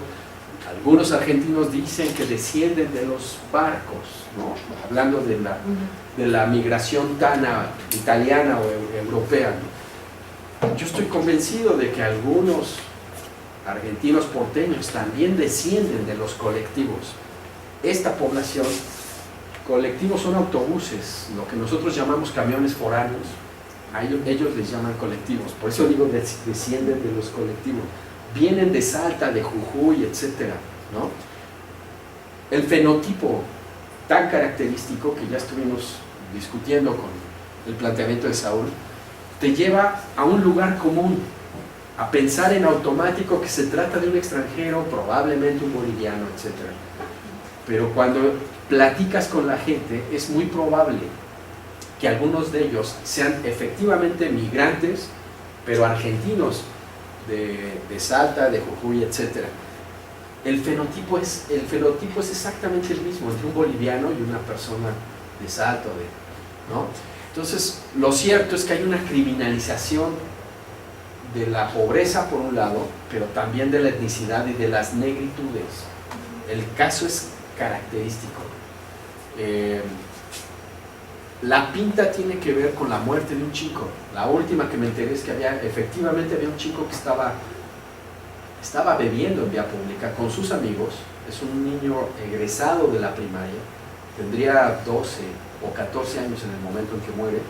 algunos argentinos dicen que descienden de los barcos, ¿no? Hablando de la migración tana italiana o europea, ¿no? Yo estoy convencido de que algunos argentinos porteños también descienden de los colectivos. Esta población, colectivos son autobuses, lo que nosotros llamamos camiones foráneos, a ellos les llaman colectivos, por eso digo descienden de los colectivos, vienen de Salta, de Jujuy, etcétera, ¿no? El fenotipo tan característico que ya estuvimos discutiendo con el planteamiento de Saúl, te lleva a un lugar común, a pensar en automático que se trata de un extranjero, probablemente un boliviano, etcétera. Pero cuando platicas con la gente, es muy probable que algunos de ellos sean efectivamente migrantes, pero argentinos de Salta, de Jujuy, etc. El fenotipo es exactamente el mismo entre un boliviano y una persona de Salta, ¿no? Entonces, lo cierto es que hay una criminalización de la pobreza por un lado, pero también de la etnicidad y de las negritudes. El caso es característico. La pinta tiene que ver con la muerte de un chico. La última que me enteré es que efectivamente había un chico que estaba bebiendo en vía pública con sus amigos. Es un niño egresado de la primaria, tendría 12 o 14 años en el momento en que muere,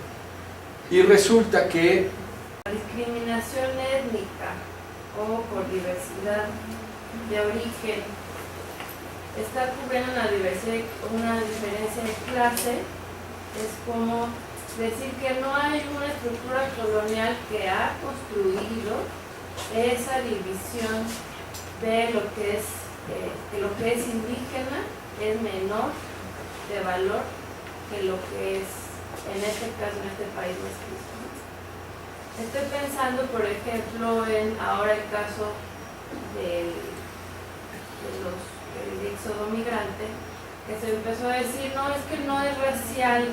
y resulta que la discriminación étnica o por diversidad de origen está cubriendo una diferencia de clase. Es como decir que no hay una estructura colonial que ha construido esa división de lo que es indígena es menor de valor que lo que es, en este caso, en este país mestizo. Estoy pensando, por ejemplo, en ahora el caso del éxodo migrante, que se empezó a decir, no, es que no es racial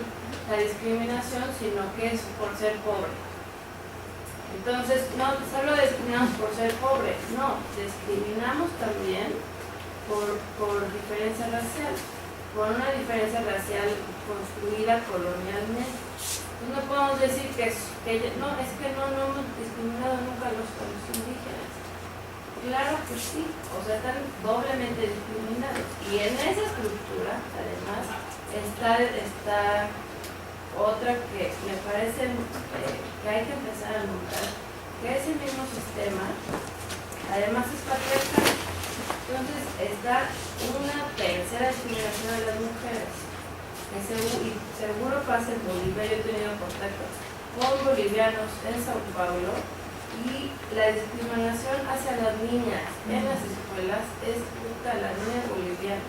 la discriminación, sino que es por ser pobre. Entonces, no solo discriminamos por ser pobre, no, discriminamos también por diferencia racial, por una diferencia racial construida colonialmente. Entonces, no podemos decir no hemos discriminado nunca a los indígenas. Claro que sí, o sea, están doblemente discriminados. Y en esa estructura, además, está otra que me parece que hay que empezar a notar, que ese mismo sistema, además es patriarcal. Entonces está una tercera discriminación de las mujeres, que seguro pasa en Bolivia. Yo he tenido contacto con bolivianos en Sao Paulo, y la discriminación hacia las niñas en las escuelas es puta, las niñas bolivianas.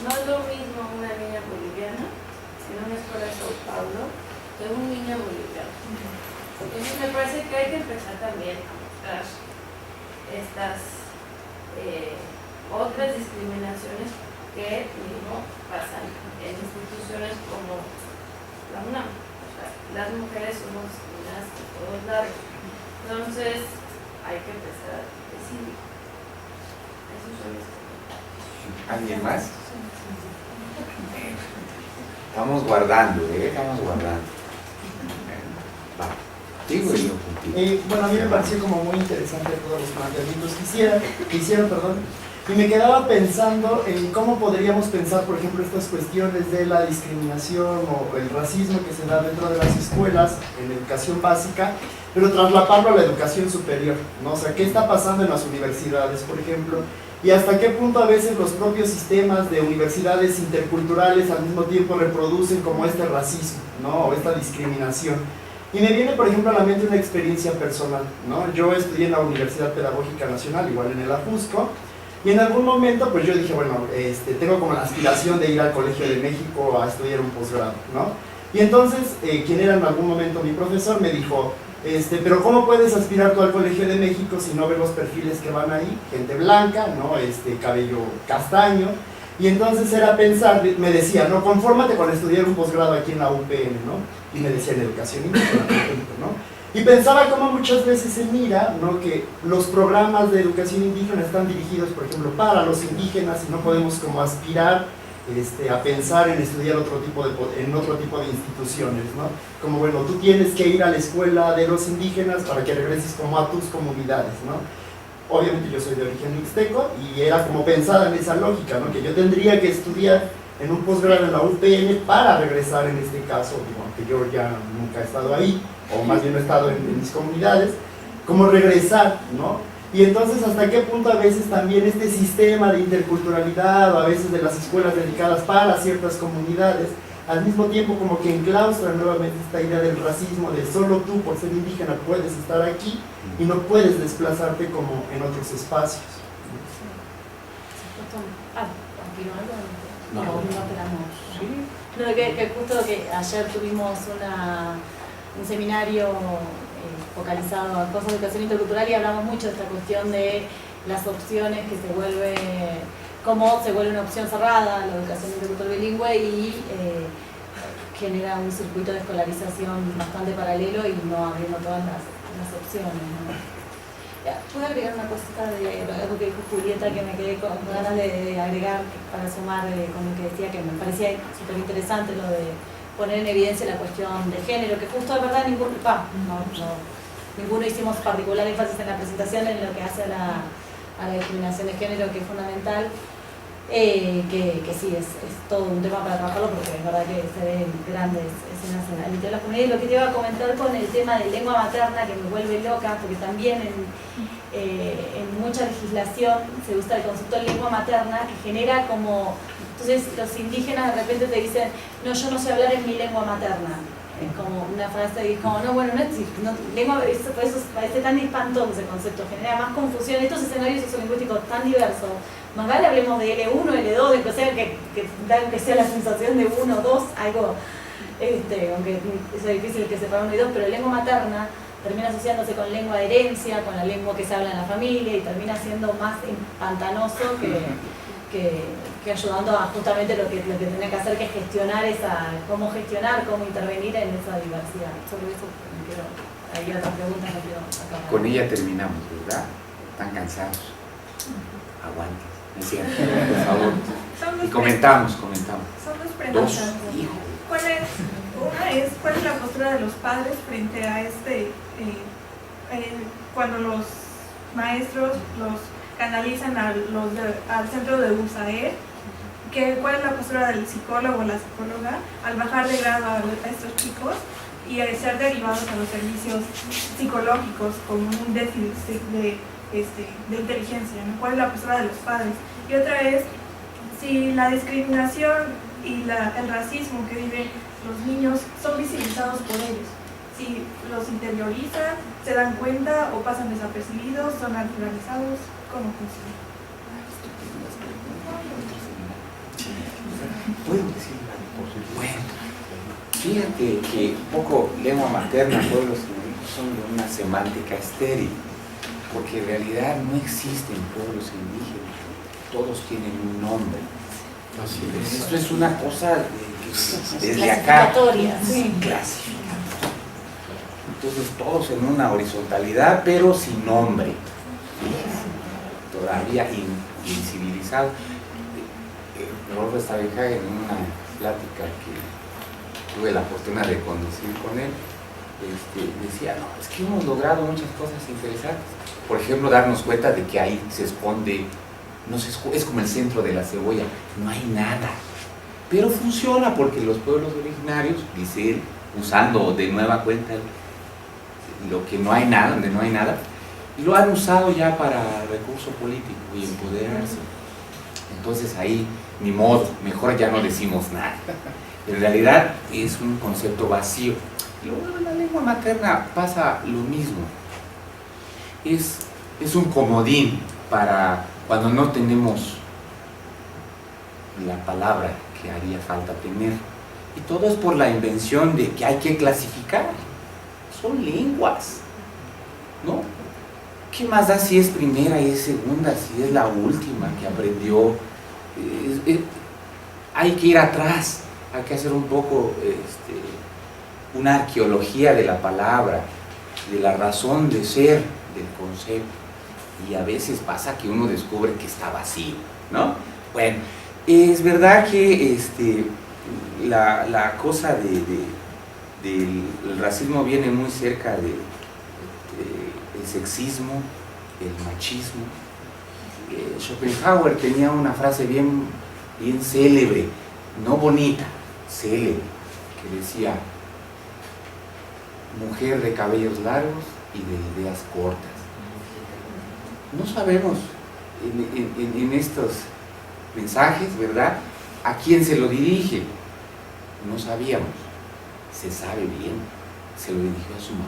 No es lo mismo una niña boliviana en una escuela de Sao Paulo que un niño boliviano. Entonces me parece que hay que empezar también a mostrar estas otras discriminaciones que mismo pasan en instituciones como la UNAM. O sea, las mujeres somos discriminadas de todos lados. Entonces, hay que empezar a decidir. Esos son mis comentarios. ¿Alguien más? Estamos guardando, estamos guardando. Va. Digo yo contigo. Bueno, a mí me pareció como muy interesante todos los planteamientos que hicieron, y me quedaba pensando en cómo podríamos pensar, por ejemplo, estas cuestiones de la discriminación o el racismo que se da dentro de las escuelas, en la educación básica, pero traslaparlo a la educación superior, ¿no? O sea, ¿qué está pasando en las universidades, por ejemplo? Y hasta qué punto a veces los propios sistemas de universidades interculturales al mismo tiempo reproducen como este racismo, ¿no? O esta discriminación. Y me viene, por ejemplo, a la mente una experiencia personal, ¿no? Yo estudié en la Universidad Pedagógica Nacional, igual en el Ajusco, y en algún momento pues yo dije, bueno, tengo como la aspiración de ir al Colegio de México a estudiar un posgrado, ¿no? Y entonces, quien era en algún momento mi profesor me dijo, pero ¿cómo puedes aspirar tú al Colegio de México si no ves los perfiles que van ahí? Gente blanca, ¿no? Cabello castaño. Y entonces era pensar, me decía, no, confórmate con estudiar un posgrado aquí en la UPN, ¿no? Y me decía en educación indígena, por ejemplo, ¿no? Y pensaba cómo muchas veces se mira, ¿no? Que los programas de educación indígena están dirigidos, por ejemplo, para los indígenas y no podemos como aspirar a pensar en estudiar en otro tipo de instituciones, ¿no? Como, bueno, tú tienes que ir a la escuela de los indígenas para que regreses como a tus comunidades, ¿no? Obviamente yo soy de origen mixteco y era como pensada en esa lógica, ¿no? Que yo tendría que estudiar en un posgrado en la UPN para regresar en este caso, aunque yo ya nunca he estado ahí, o más bien no he estado en mis comunidades, como regresar, ¿no? Y entonces hasta qué punto a veces también este sistema de interculturalidad, o a veces de las escuelas dedicadas para ciertas comunidades, al mismo tiempo como que enclaustra nuevamente esta idea del racismo, de solo tú por ser indígena puedes estar aquí y no puedes desplazarte como en otros espacios. Que justo que ayer tuvimos un seminario focalizado a cosas de educación intercultural y hablamos mucho de esta cuestión de las opciones que cómo se vuelve una opción cerrada la educación intercultural bilingüe y genera un circuito de escolarización bastante paralelo y no abriendo todas las opciones, ¿no? ¿Puedo agregar una cosita de algo que dijo Julieta que me quedé con ganas de agregar para sumar con lo que decía, que me parecía súper interesante lo de poner en evidencia la cuestión de género, que justo de verdad ninguno hicimos particular énfasis en la presentación en lo que hace a la discriminación de género, que es fundamental, que sí, es todo un tema para trabajarlo porque es verdad que se ven grandes escenas en la interior de las comunidades. Y lo que te iba a comentar con el tema de lengua materna, que me vuelve loca, porque también en mucha legislación se usa el concepto de lengua materna, que genera como... Entonces los indígenas de repente te dicen, no, yo no sé hablar en mi lengua materna. Es como una frase y como, no, bueno, lengua, por eso parece tan espantoso ese concepto, genera más confusión. Estos escenarios sociolingüísticos tan diversos, más vale hablemos de L1, L2, o sea, que sea la sensación de 1, 2, algo, aunque es difícil que separe 1 y 2, pero lengua materna termina asociándose con lengua de herencia, con la lengua que se habla en la familia y termina siendo más pantanoso que ayudando a justamente lo que tenía que hacer, que es gestionar cómo intervenir en esa diversidad. Sobre eso hay otras preguntas que quiero acabar. Con ella terminamos, ¿verdad? Están cansados. Aguanten, es cierto, por favor. Y comentamos. Son dos preguntas. Una es, ¿cuál es la postura de los padres frente a cuando los maestros, los canalizan al centro de USAER, cuál es la postura del psicólogo o la psicóloga al bajar de grado a estos chicos y ser derivados a los servicios psicológicos como un déficit de inteligencia, ¿no? ¿Cuál es la postura de los padres? Y otra es si la discriminación y el racismo que viven los niños son visibilizados por ellos, si los interiorizan, se dan cuenta o pasan desapercibidos, son naturalizados, ¿cómo funciona? ¿Puedo decir algo? Bueno, fíjate que un poco lengua materna, pueblos indígenas son de una semántica estéril, porque en realidad no existen pueblos indígenas, todos tienen un nombre. Así es. Esto es una cosa desde acá, sí. clasificatoria. Entonces todos en una horizontalidad, pero sin nombre, todavía invisibilizado. Rolf Stavenhagen, en una plática que tuve la fortuna de conducir con él, decía, no, es que hemos logrado muchas cosas interesantes. Por ejemplo, darnos cuenta de que ahí se esconde, es como el centro de la cebolla, no hay nada. Pero funciona porque los pueblos originarios, dice él, usando de nueva cuenta lo que no hay nada, donde no hay nada, lo han usado ya para recurso político y empoderarse. Entonces ahí, ni modo, mejor ya no decimos nada. En realidad es un concepto vacío. Luego en la lengua materna pasa lo mismo. Es un comodín para cuando no tenemos la palabra que haría falta tener. Y todo es por la invención de que hay que clasificar. Son lenguas, ¿no? ¿Qué más da si es primera y es segunda, si es la última que aprendió? Hay que ir atrás, hay que hacer un poco una arqueología de la palabra, de la razón de ser del concepto, y a veces pasa que uno descubre que está vacío, ¿no? Bueno, es verdad que la cosa del racismo viene muy cerca del sexismo, el machismo. Schopenhauer tenía una frase bien célebre, no bonita, célebre, que decía: mujer de cabellos largos y de ideas cortas. No sabemos en estos mensajes, ¿verdad?, a quién se lo dirige. No sabíamos. Se sabe bien, se lo dirigió a su mamá,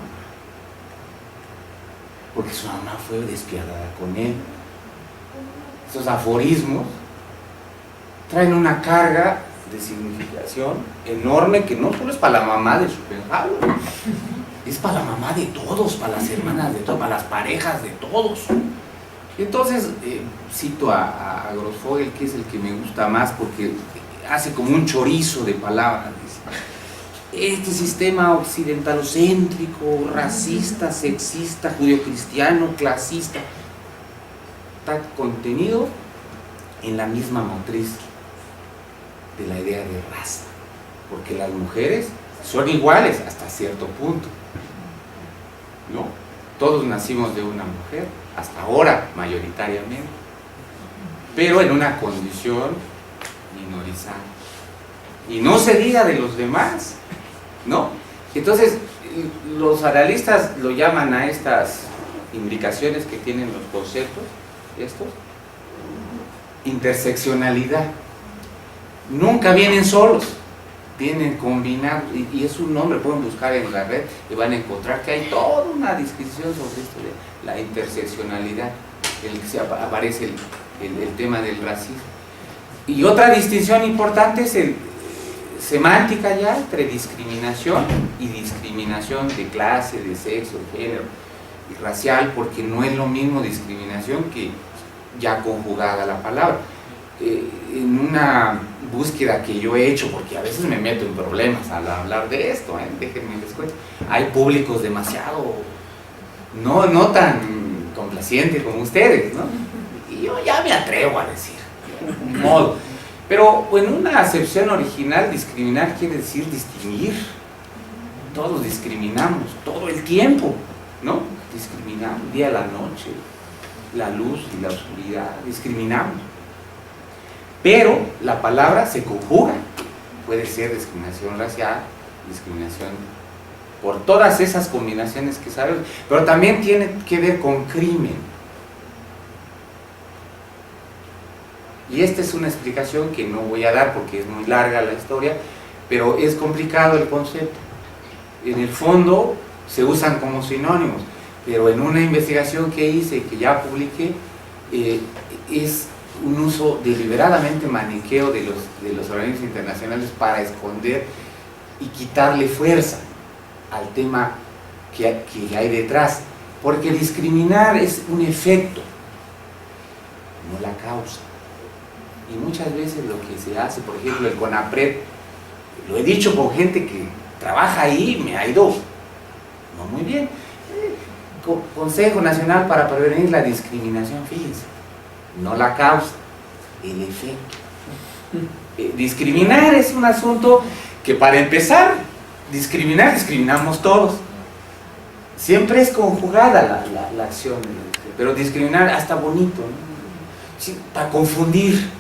porque su mamá fue despiadada con él. Estos aforismos traen una carga de significación enorme que no solo es para la mamá de Schopenhauer, es para la mamá de todos, para las hermanas de todos, para las parejas de todos. Entonces cito a Grossfogel, que es el que me gusta más porque hace como un chorizo de palabras. Este sistema occidentalocéntrico, racista, sexista, judio-cristiano, clasista, está contenido en la misma matriz de la idea de raza, porque las mujeres son iguales hasta cierto punto, ¿no? Todos nacimos de una mujer, hasta ahora mayoritariamente, pero en una condición minorizada. Y no se diga de los demás, ¿no? Entonces, los analistas lo llaman a estas imbricaciones que tienen los conceptos, estos, interseccionalidad. Nunca vienen solos, vienen combinados, y es un nombre, pueden buscar en la red y van a encontrar que hay toda una descripción sobre esto de la interseccionalidad, en el que aparece el tema del racismo. Y otra distinción importante es semántica ya entre discriminación y discriminación de clase, de sexo, de género y racial, porque no es lo mismo discriminación que ya conjugada la palabra. En una búsqueda que yo he hecho, porque a veces me meto en problemas al hablar de esto, déjenme les cuento, hay públicos demasiado no tan complacientes como ustedes, ¿no? Y yo ya me atrevo a decir, de modo. Pero en una acepción original, discriminar quiere decir distinguir. Todos discriminamos todo el tiempo, ¿no? Discriminamos día a la noche, la luz y la oscuridad, discriminamos. Pero la palabra se conjuga. Puede ser discriminación racial, discriminación por todas esas combinaciones que sabemos, pero también tiene que ver con crimen. Y esta es una explicación que no voy a dar porque es muy larga la historia, pero es complicado el concepto. En el fondo se usan como sinónimos, pero en una investigación que hice, que ya publiqué, es un uso deliberadamente maniqueo de los organismos internacionales para esconder y quitarle fuerza al tema que hay detrás, porque discriminar es un efecto, no la causa. Y muchas veces lo que se hace, por ejemplo, el CONAPRED, lo he dicho con gente que trabaja ahí, me ha ido no muy bien. Consejo Nacional para Prevenir la Discriminación, fíjense, no la causa, el efecto. Discriminar es un asunto que, para empezar, discriminamos todos. Siempre es conjugada la acción, pero discriminar hasta bonito, ¿no? Sí, para confundir, discriminar.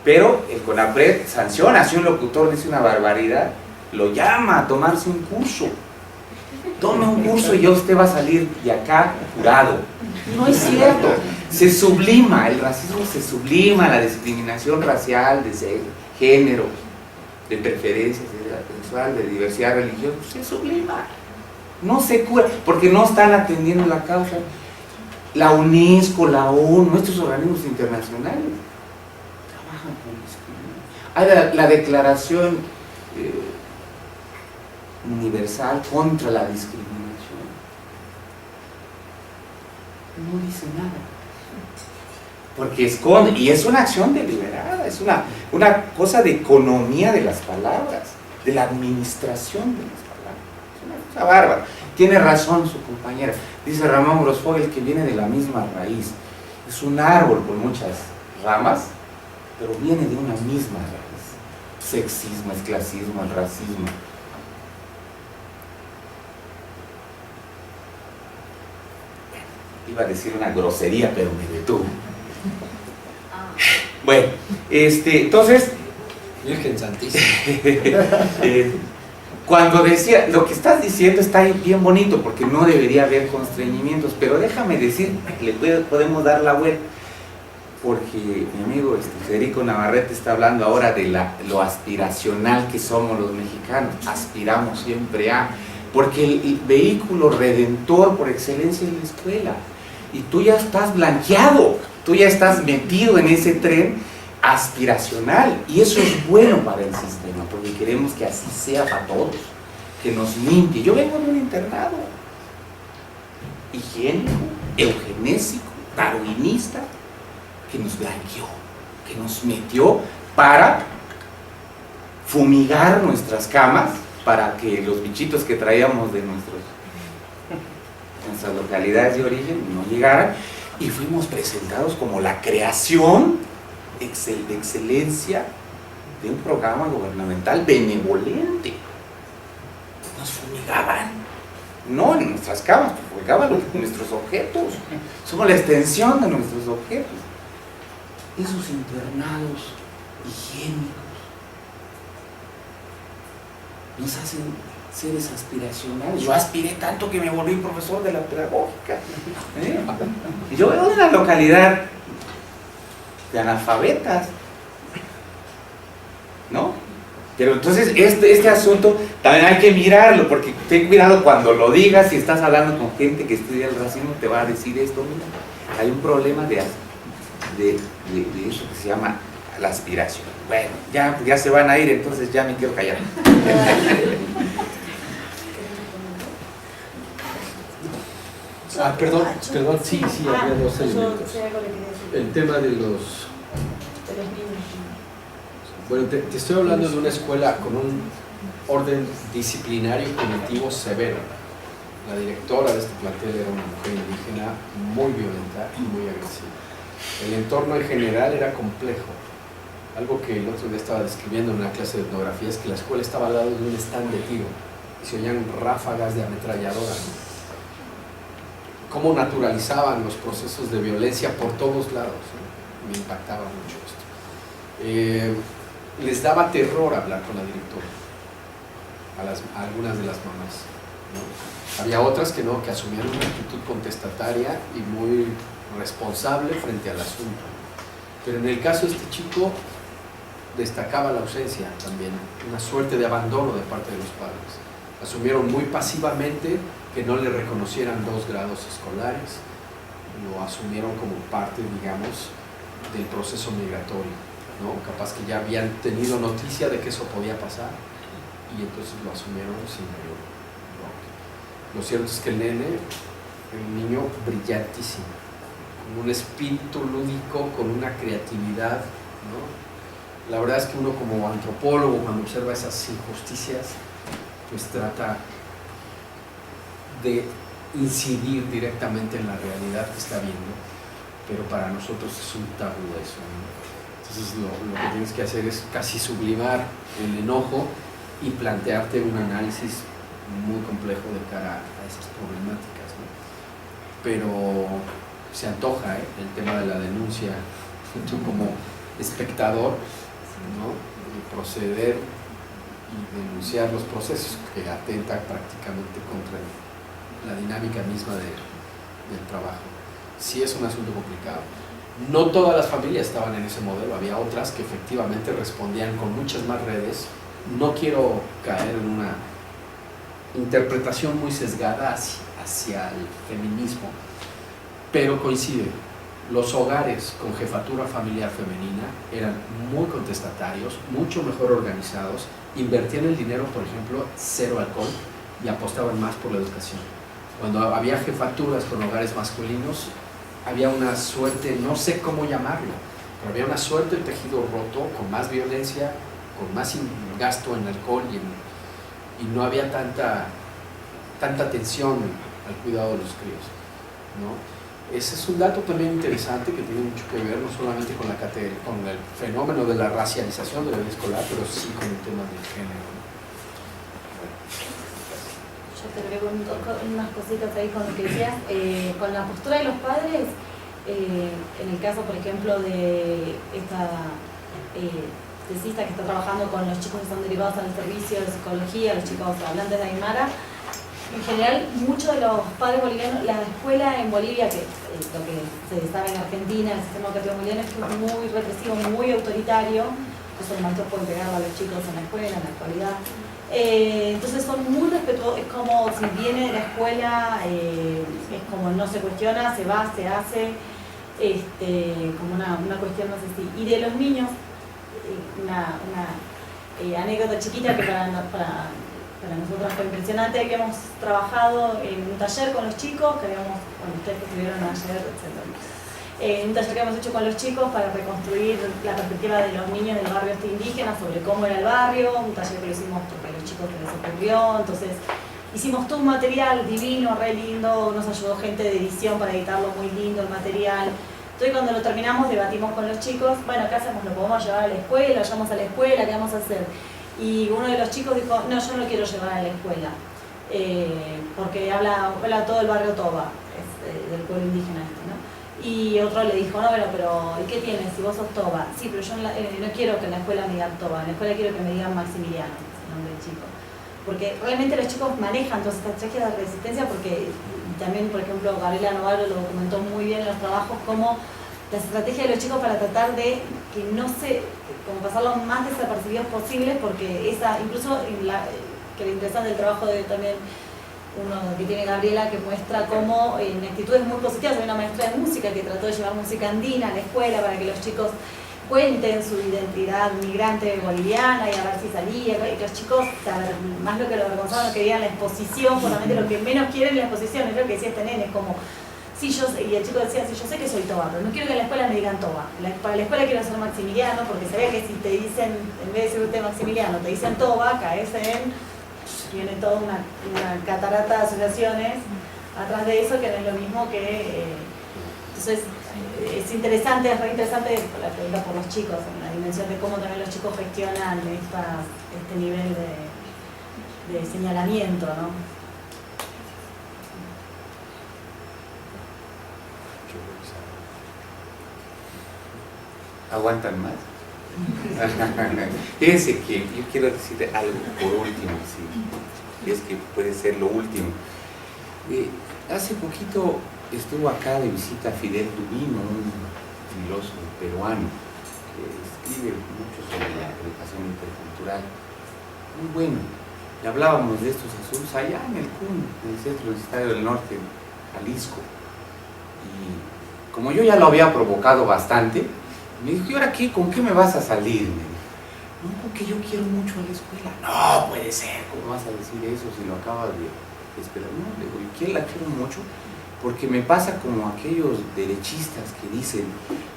Pero el CONAPRED sanciona. Si un locutor dice una barbaridad, lo llama a tomarse un curso. Tome un curso y ya usted va a salir de acá curado. No es cierto. Se sublima, el racismo se sublima, la discriminación racial, de género, de preferencias, de sexual, de diversidad religiosa, se sublima. No se cura, porque no están atendiendo la causa. La UNESCO, la ONU, estos organismos internacionales trabajan con discriminación. Hay la Declaración Universal contra la Discriminación. No dice nada. Porque esconde, y es una acción deliberada, es una cosa de economía de las palabras, de la administración de las palabras. Es una cosa bárbara. Tiene razón su compañera. Dice Ramón Grossfogel que viene de la misma raíz. Es un árbol con muchas ramas, pero viene de una misma raíz. Sexismo, el clasismo, el racismo. Iba a decir una grosería, pero me detuve. Bueno, entonces, Virgen Santísima. Cuando decía, lo que estás diciendo está bien bonito, porque no debería haber constreñimientos, pero déjame decir, le podemos dar la vuelta, porque mi amigo Federico Navarrete está hablando ahora de lo aspiracional que somos los mexicanos. Aspiramos siempre a, porque el vehículo redentor por excelencia es la escuela, y tú ya estás blanqueado, tú ya estás metido en ese tren aspiracional, y eso es bueno para el sistema, porque queremos que así sea para todos, que nos limpie. Yo vengo de un internado higiénico, eugenésico, darwinista, que nos blanqueó, que nos metió para fumigar nuestras camas, para que los bichitos que traíamos de nuestras localidades de origen no llegaran, y fuimos presentados como la creación de excelencia de un programa gubernamental benevolente. Nos fumigaban, no en nuestras camas, fumigaban nuestros objetos. Somos la extensión de nuestros objetos. Esos internados higiénicos nos hacen seres aspiracionales. Yo aspiré tanto que me volví profesor de la pedagógica. Y yo vengo de una localidad de analfabetas, ¿no? Pero entonces este asunto también hay que mirarlo, porque ten cuidado cuando lo digas. Si estás hablando con gente que estudia el racismo, te va a decir esto. Mira, hay un problema de eso que se llama la aspiración. Bueno, ya se van a ir, entonces ya me quiero callar. Perdón, sí, había dos elementos. El tema de los... Bueno, te estoy hablando de una escuela con un orden disciplinario cognitivo severo. La directora de este plantel era una mujer indígena muy violenta y muy agresiva. El entorno en general era complejo. Algo que el otro día estaba describiendo en una clase de etnografía es que la escuela estaba al lado de un stand de tiro y se oían ráfagas de ametralladora. cómo naturalizaban los procesos de violencia por todos lados, ¿no? Me impactaba mucho esto. Les daba terror hablar con la directora, a algunas de las mamás, ¿no? Había otras que no, que asumían una actitud contestataria y muy responsable frente al asunto. Pero en el caso de este chico destacaba la ausencia también, una suerte de abandono de parte de los padres. Asumieron muy pasivamente que no le reconocieran 2 grados escolares, lo asumieron como parte, digamos, del proceso migratorio, ¿no? Capaz que ya habían tenido noticia de que eso podía pasar y entonces lo asumieron sin mayor, ¿no? Lo cierto es que el nene, un niño brillantísimo, con un espíritu lúdico, con una creatividad, ¿no? La verdad es que uno como antropólogo, cuando observa esas injusticias, pues trata de incidir directamente en la realidad que está viendo, pero para nosotros es un tabú eso, ¿no? Entonces lo que tienes que hacer es casi sublimar el enojo y plantearte un análisis muy complejo de cara a esas problemáticas, ¿no? Pero se antoja el tema de la denuncia, tú como espectador, ¿no? De proceder y denunciar los procesos que atentan prácticamente contra la dinámica misma del trabajo. Sí es un asunto complicado. No todas las familias estaban en ese modelo, había otras que efectivamente respondían con muchas más redes. No quiero caer en una interpretación muy sesgada hacia el feminismo, pero coincide. Los hogares con jefatura familiar femenina eran muy contestatarios, mucho mejor organizados, invertían el dinero, por ejemplo, 0 alcohol y apostaban más por la educación. Cuando había jefaturas con hogares masculinos, había una suerte, no sé cómo llamarlo, pero había una suerte de tejido roto, con más violencia, con más gasto en alcohol y no había tanta atención al cuidado de los críos, ¿no? Ese es un dato también interesante que tiene mucho que ver no solamente con el fenómeno de la racialización de la vida escolar, pero sí con el tema del género, ¿no? Yo te pregunto unas cositas ahí con lo que decías, con la postura de los padres, en el caso, por ejemplo, de esta tesista que está trabajando con los chicos que son derivados al servicio de psicología, los chicos hablantes de Aymara, en general, muchos de los padres bolivianos, la escuela en Bolivia, que lo que se sabe en Argentina, el sistema educativo boliviano es que es muy represivo, muy autoritario, entonces los maestros pueden pegar a los chicos en la escuela, en la actualidad. Entonces son muy respetuosos, es como si viene de la escuela, es como no se cuestiona, se va, se hace, como una cuestión, no sé si. Y de los niños, una anécdota chiquita que para nosotros fue impresionante. Habíamos trabajado en un taller con los chicos, ustedes que estuvieron ayer, etc. Un taller que habíamos hecho con los chicos para reconstruir la perspectiva de los niños del barrio indígena sobre cómo era el barrio, un taller que lo hicimos porque a los chicos se les ocurrió, entonces hicimos todo un material divino, re lindo, nos ayudó gente de edición para editarlo, muy lindo el material. Entonces cuando lo terminamos debatimos con los chicos, bueno, ¿qué hacemos? ¿Lo podemos llevar a la escuela? ¿Llevamos a la escuela? ¿Qué vamos a hacer? Y uno de los chicos dijo, no, yo no lo quiero llevar a la escuela, porque habla todo el barrio Toba, del pueblo indígena ¿no? Y otro le dijo, no, pero ¿y qué tienes si vos sos Toba? Sí, pero yo no quiero que en la escuela me digan Toba, en la escuela quiero que me digan Maximiliano, es el nombre del chico. Porque realmente los chicos manejan todas estas estrategias de resistencia, porque también, por ejemplo, Gabriela Novaro lo documentó muy bien en los trabajos, como la estrategia de los chicos para tratar de que no se, como pasar lo más desapercibidos posibles, porque incluso que lo interesante del trabajo de también uno que tiene Gabriela, que muestra cómo en actitudes muy positivas, hay una maestra de música que trató de llevar música andina a la escuela para que los chicos cuenten su identidad migrante boliviana y a ver si salía, y los chicos, más lo que lo avergonzaban, no querían la exposición, solamente lo que menos quieren es la exposición, es lo que decía este nene, es como, sí, y el chico decía, sí, yo sé que soy Toba, pero no quiero que en la escuela me digan Toba. Para la escuela quiero ser Maximiliano, porque sabía que si te dicen, en vez de decirte Maximiliano, te dicen Toba, caes viene toda una catarata de asociaciones atrás de eso, que no es lo mismo que... entonces, es interesante, es re interesante la pregunta por los chicos, en la dimensión de cómo también los chicos gestionan este nivel de señalamiento, ¿no? ¿Aguantan más? Fíjense que yo quiero decir algo por último, si es que puede ser lo último. Hace poquito estuvo acá de visita Fidel Dubino, un filósofo peruano que escribe mucho sobre la educación intercultural, muy bueno. Y hablábamos de estos asuntos allá en el CUN, en el Centro Universitario del Norte, Jalisco. Y como yo ya lo había provocado bastante, me dijo: ¿y ahora qué? ¿Con qué me vas a salir? Me dijo: no, porque yo quiero mucho a la escuela. No puede ser, ¿cómo vas a decir eso si lo acabas de esperar? No, le digo: ¿y quién la quiero mucho? Porque me pasa como aquellos derechistas que dicen: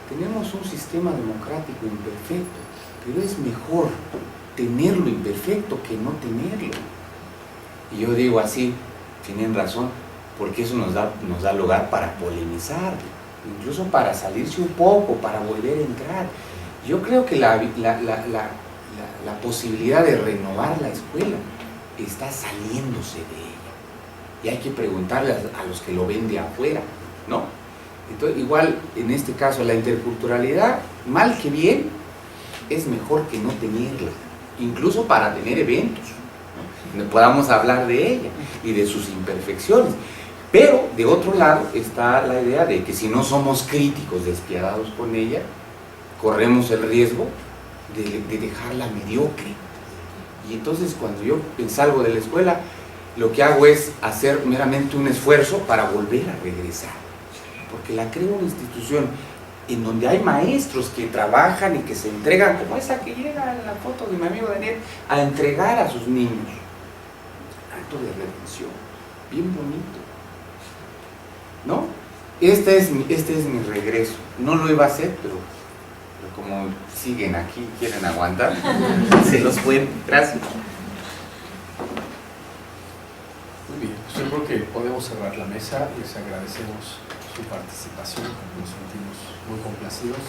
tenemos un sistema democrático imperfecto, pero es mejor tenerlo imperfecto que no tenerlo. Y yo digo así: tienen razón, porque eso nos da lugar para polemizar, incluso para salirse un poco, para volver a entrar. Yo creo que la posibilidad de renovar la escuela está saliéndose de ella. Y hay que preguntarle a los que lo ven de afuera, ¿no? Entonces, igual, en este caso, la interculturalidad, mal que bien, es mejor que no tenerla, incluso para tener eventos, ¿no? Donde podamos hablar de ella y de sus imperfecciones. Pero, de otro lado, está la idea de que si no somos críticos despiadados con ella, corremos el riesgo de dejarla mediocre. Y entonces, cuando yo salgo de la escuela, lo que hago es hacer meramente un esfuerzo para volver a regresar, porque la creo una institución en donde hay maestros que trabajan y que se entregan, como esa que llega en la foto de mi amigo Daniel, a entregar a sus niños. Acto de redención, bien bonito, ¿no? Este es mi regreso. No lo iba a hacer, pero como siguen aquí, quieren aguantar, se los pueden. Gracias. Muy bien, pues yo creo que podemos cerrar la mesa. Les agradecemos su participación, nos sentimos muy complacidos.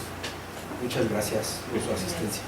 Muchas gracias por su asistencia.